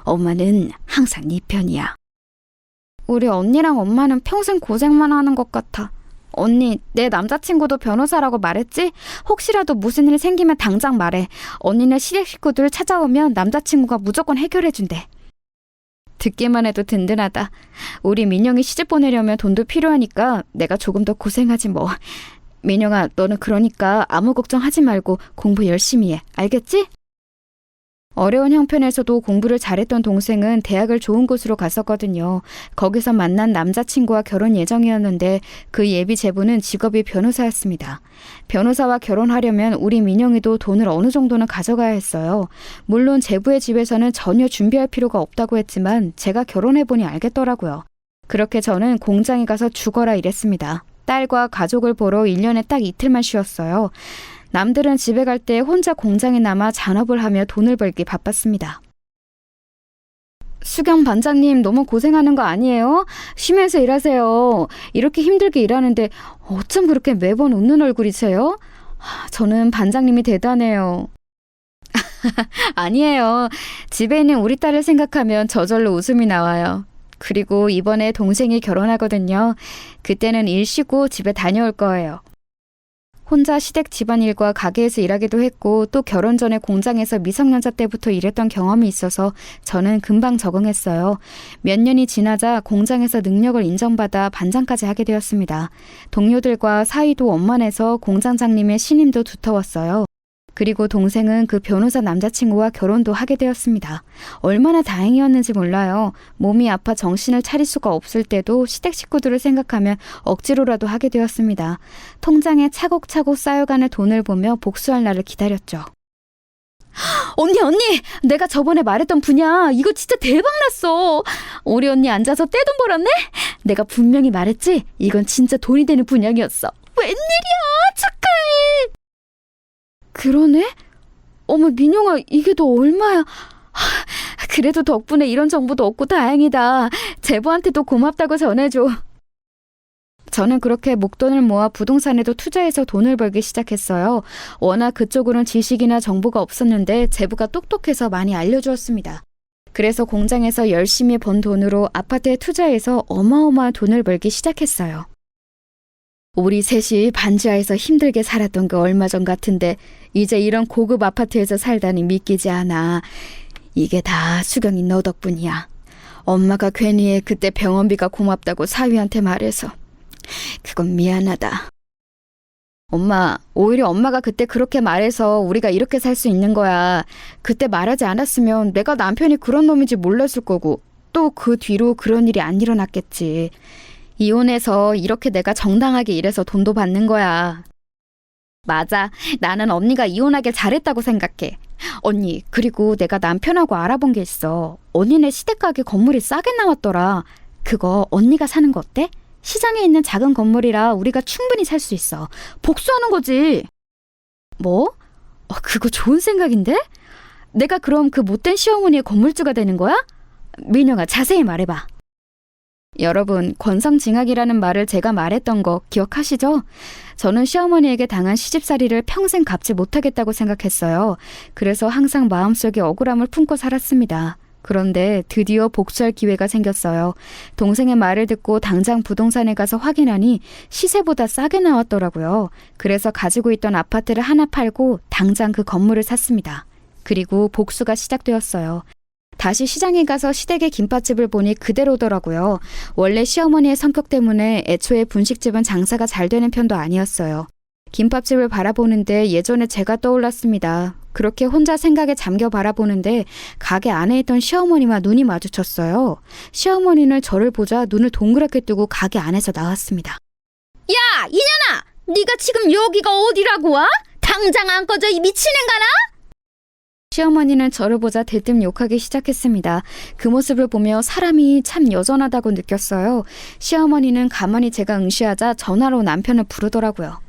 엄마는 항상 네 편이야. 우리 언니랑 엄마는 평생 고생만 하는 것 같아. 언니, 내 남자친구도 변호사라고 말했지? 혹시라도 무슨 일 생기면 당장 말해. 언니네 시댁 식구들 찾아오면 남자친구가 무조건 해결해준대. 듣기만 해도 든든하다. 우리 민영이 시집 보내려면 돈도 필요하니까 내가 조금 더 고생하지 뭐. 민영아, 너는 그러니까 아무 걱정하지 말고 공부 열심히 해. 알겠지? 어려운 형편에서도 공부를 잘했던 동생은 대학을 좋은 곳으로 갔었거든요. 거기서 만난 남자친구와 결혼 예정이었는데 그 예비 제부는 직업이 변호사였습니다. 변호사와 결혼하려면 우리 민영이도 돈을 어느 정도는 가져가야 했어요. 물론 제부의 집에서는 전혀 준비할 필요가 없다고 했지만 제가 결혼해보니 알겠더라고요. 그렇게 저는 공장에 가서 죽어라 일했습니다. 딸과 가족을 보러 1년에 딱 이틀만 쉬었어요. 남들은 집에 갈 때 혼자 공장에 남아 잔업을 하며 돈을 벌기 바빴습니다. 수경 반장님 너무 고생하는 거 아니에요? 쉬면서 일하세요. 이렇게 힘들게 일하는데 어쩜 그렇게 매번 웃는 얼굴이세요? 저는 반장님이 대단해요. 아니에요. 집에 있는 우리 딸을 생각하면 저절로 웃음이 나와요. 그리고 이번에 동생이 결혼하거든요. 그때는 일 쉬고 집에 다녀올 거예요. 혼자 시댁 집안일과 가게에서 일하기도 했고 또 결혼 전에 공장에서 미성년자 때부터 일했던 경험이 있어서 저는 금방 적응했어요. 몇 년이 지나자 공장에서 능력을 인정받아 반장까지 하게 되었습니다. 동료들과 사이도 원만해서 공장장님의 신임도 두터웠어요. 그리고 동생은 그 변호사 남자친구와 결혼도 하게 되었습니다. 얼마나 다행이었는지 몰라요. 몸이 아파 정신을 차릴 수가 없을 때도 시댁 식구들을 생각하면 억지로라도 하게 되었습니다. 통장에 차곡차곡 쌓여가는 돈을 보며 복수할 날을 기다렸죠. 언니! 내가 저번에 말했던 분야 이거 진짜 대박났어. 우리 언니 앉아서 떼돈 벌었네? 내가 분명히 말했지? 이건 진짜 돈이 되는 분양이었어. 웬일이야! 축하해! 그러네? 어머 민영아 이게 너 얼마야? 그래도 덕분에 이런 정보도 얻고 다행이다. 제보한테도 고맙다고 전해줘. 저는 그렇게 목돈을 모아 부동산에도 투자해서 돈을 벌기 시작했어요. 워낙 그쪽으로는 지식이나 정보가 없었는데 제보가 똑똑해서 많이 알려주었습니다. 그래서 공장에서 열심히 번 돈으로 아파트에 투자해서 어마어마한 돈을 벌기 시작했어요. 우리 셋이 반지하에서 힘들게 살았던 게 얼마 전 같은데 이제 이런 고급 아파트에서 살다니 믿기지 않아. 이게 다 수경이 너 덕분이야. 엄마가 괜히 그때 병원비가 고맙다고 사위한테 말해서. 그건 미안하다. 엄마, 오히려 엄마가 그때 그렇게 말해서 우리가 이렇게 살 수 있는 거야. 그때 말하지 않았으면 내가 남편이 그런 놈인지 몰랐을 거고 또 그 뒤로 그런 일이 안 일어났겠지. 이혼해서 이렇게 내가 정당하게 일해서 돈도 받는 거야. 맞아. 나는 언니가 이혼하길 잘했다고 생각해. 언니, 그리고 내가 남편하고 알아본 게 있어. 언니네 시댁가게 건물이 싸게 나왔더라. 그거 언니가 사는 거 어때? 시장에 있는 작은 건물이라 우리가 충분히 살 수 있어. 복수하는 거지. 뭐? 그거 좋은 생각인데? 내가 그럼 그 못된 시어머니의 건물주가 되는 거야? 민영아, 자세히 말해봐. 여러분, 권성징악이라는 말을 제가 말했던 거 기억하시죠? 저는 시어머니에게 당한 시집살이를 평생 갚지 못하겠다고 생각했어요. 그래서 항상 마음속에 억울함을 품고 살았습니다. 그런데 드디어 복수할 기회가 생겼어요. 동생의 말을 듣고 당장 부동산에 가서 확인하니 시세보다 싸게 나왔더라고요. 그래서 가지고 있던 아파트를 하나 팔고 당장 그 건물을 샀습니다. 그리고 복수가 시작되었어요. 다시 시장에 가서 시댁의 김밥집을 보니 그대로더라고요. 원래 시어머니의 성격 때문에 애초에 분식집은 장사가 잘 되는 편도 아니었어요. 김밥집을 바라보는데 예전에 제가 떠올랐습니다. 그렇게 혼자 생각에 잠겨 바라보는데 가게 안에 있던 시어머니와 눈이 마주쳤어요. 시어머니는 저를 보자 눈을 동그랗게 뜨고 가게 안에서 나왔습니다. 야! 이년아! 네가 지금 여기가 어디라고 와? 당장 안 꺼져 이 미친년가나? 시어머니는 저를 보자 대뜸 욕하기 시작했습니다. 그 모습을 보며 사람이 참 여전하다고 느꼈어요. 시어머니는 가만히 제가 응시하자 전화로 남편을 부르더라고요.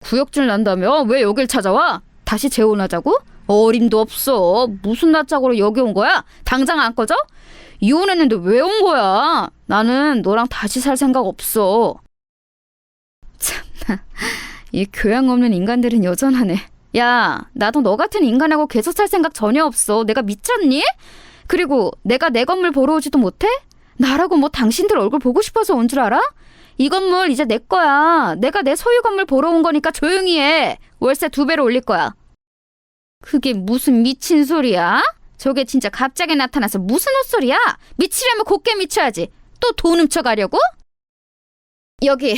구역질 난다며? 왜 여길 찾아와? 다시 재혼하자고? 어림도 없어. 무슨 낯짝으로 여기 온 거야? 당장 안 꺼져? 이혼했는데 왜 온 거야? 나는 너랑 다시 살 생각 없어. 참나, 이 교양 없는 인간들은 여전하네. 야, 나도 너 같은 인간하고 계속 살 생각 전혀 없어. 내가 미쳤니? 그리고 내가 내 건물 보러 오지도 못해? 나라고 뭐 당신들 얼굴 보고 싶어서 온 줄 알아? 이 건물 이제 내 거야. 내가 내 소유 건물 보러 온 거니까 조용히 해. 월세 2배로 올릴 거야. 그게 무슨 미친 소리야? 저게 진짜 갑자기 나타나서 무슨 헛소리야? 미치려면 곱게 미쳐야지. 또 돈 훔쳐가려고? 여기,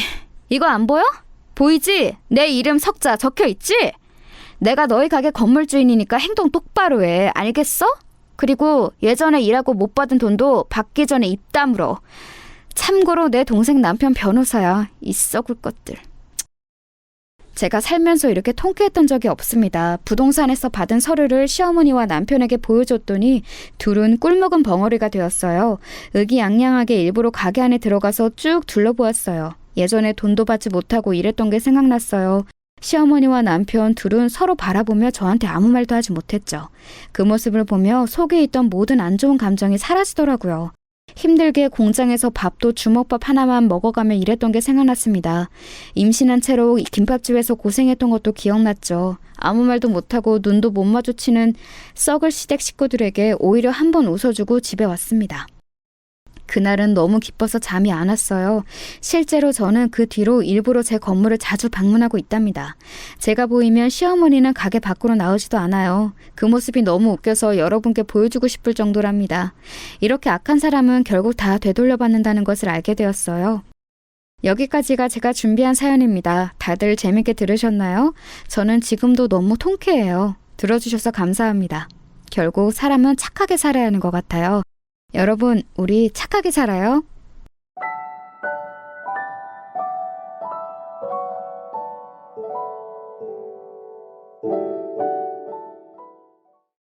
이거 안 보여? 보이지? 내 이름 석자 적혀있지? 내가 너희 가게 건물주인이니까 행동 똑바로 해. 알겠어? 그리고 예전에 일하고 못 받은 돈도 받기 전에 입 다물어. 참고로 내 동생 남편 변호사야. 이 썩을 것들. 제가 살면서 이렇게 통쾌했던 적이 없습니다. 부동산에서 받은 서류를 시어머니와 남편에게 보여줬더니 둘은 꿀먹은 벙어리가 되었어요. 의기양양하게 일부러 가게 안에 들어가서 쭉 둘러보았어요. 예전에 돈도 받지 못하고 일했던 게 생각났어요. 시어머니와 남편 둘은 서로 바라보며 저한테 아무 말도 하지 못했죠. 그 모습을 보며 속에 있던 모든 안 좋은 감정이 사라지더라고요. 힘들게 공장에서 밥도 주먹밥 하나만 먹어가며 일했던 게 생각났습니다. 임신한 채로 김밥집에서 고생했던 것도 기억났죠. 아무 말도 못하고 눈도 못 마주치는 썩을 시댁 식구들에게 오히려 한 번 웃어주고 집에 왔습니다. 그날은 너무 기뻐서 잠이 안 왔어요. 실제로 저는 그 뒤로 일부러 제 건물을 자주 방문하고 있답니다. 제가 보이면 시어머니는 가게 밖으로 나오지도 않아요. 그 모습이 너무 웃겨서 여러분께 보여주고 싶을 정도랍니다. 이렇게 악한 사람은 결국 다 되돌려받는다는 것을 알게 되었어요. 여기까지가 제가 준비한 사연입니다. 다들 재밌게 들으셨나요? 저는 지금도 너무 통쾌해요. 들어주셔서 감사합니다. 결국 사람은 착하게 살아야 하는 것 같아요. 여러분, 우리 착하게 살아요.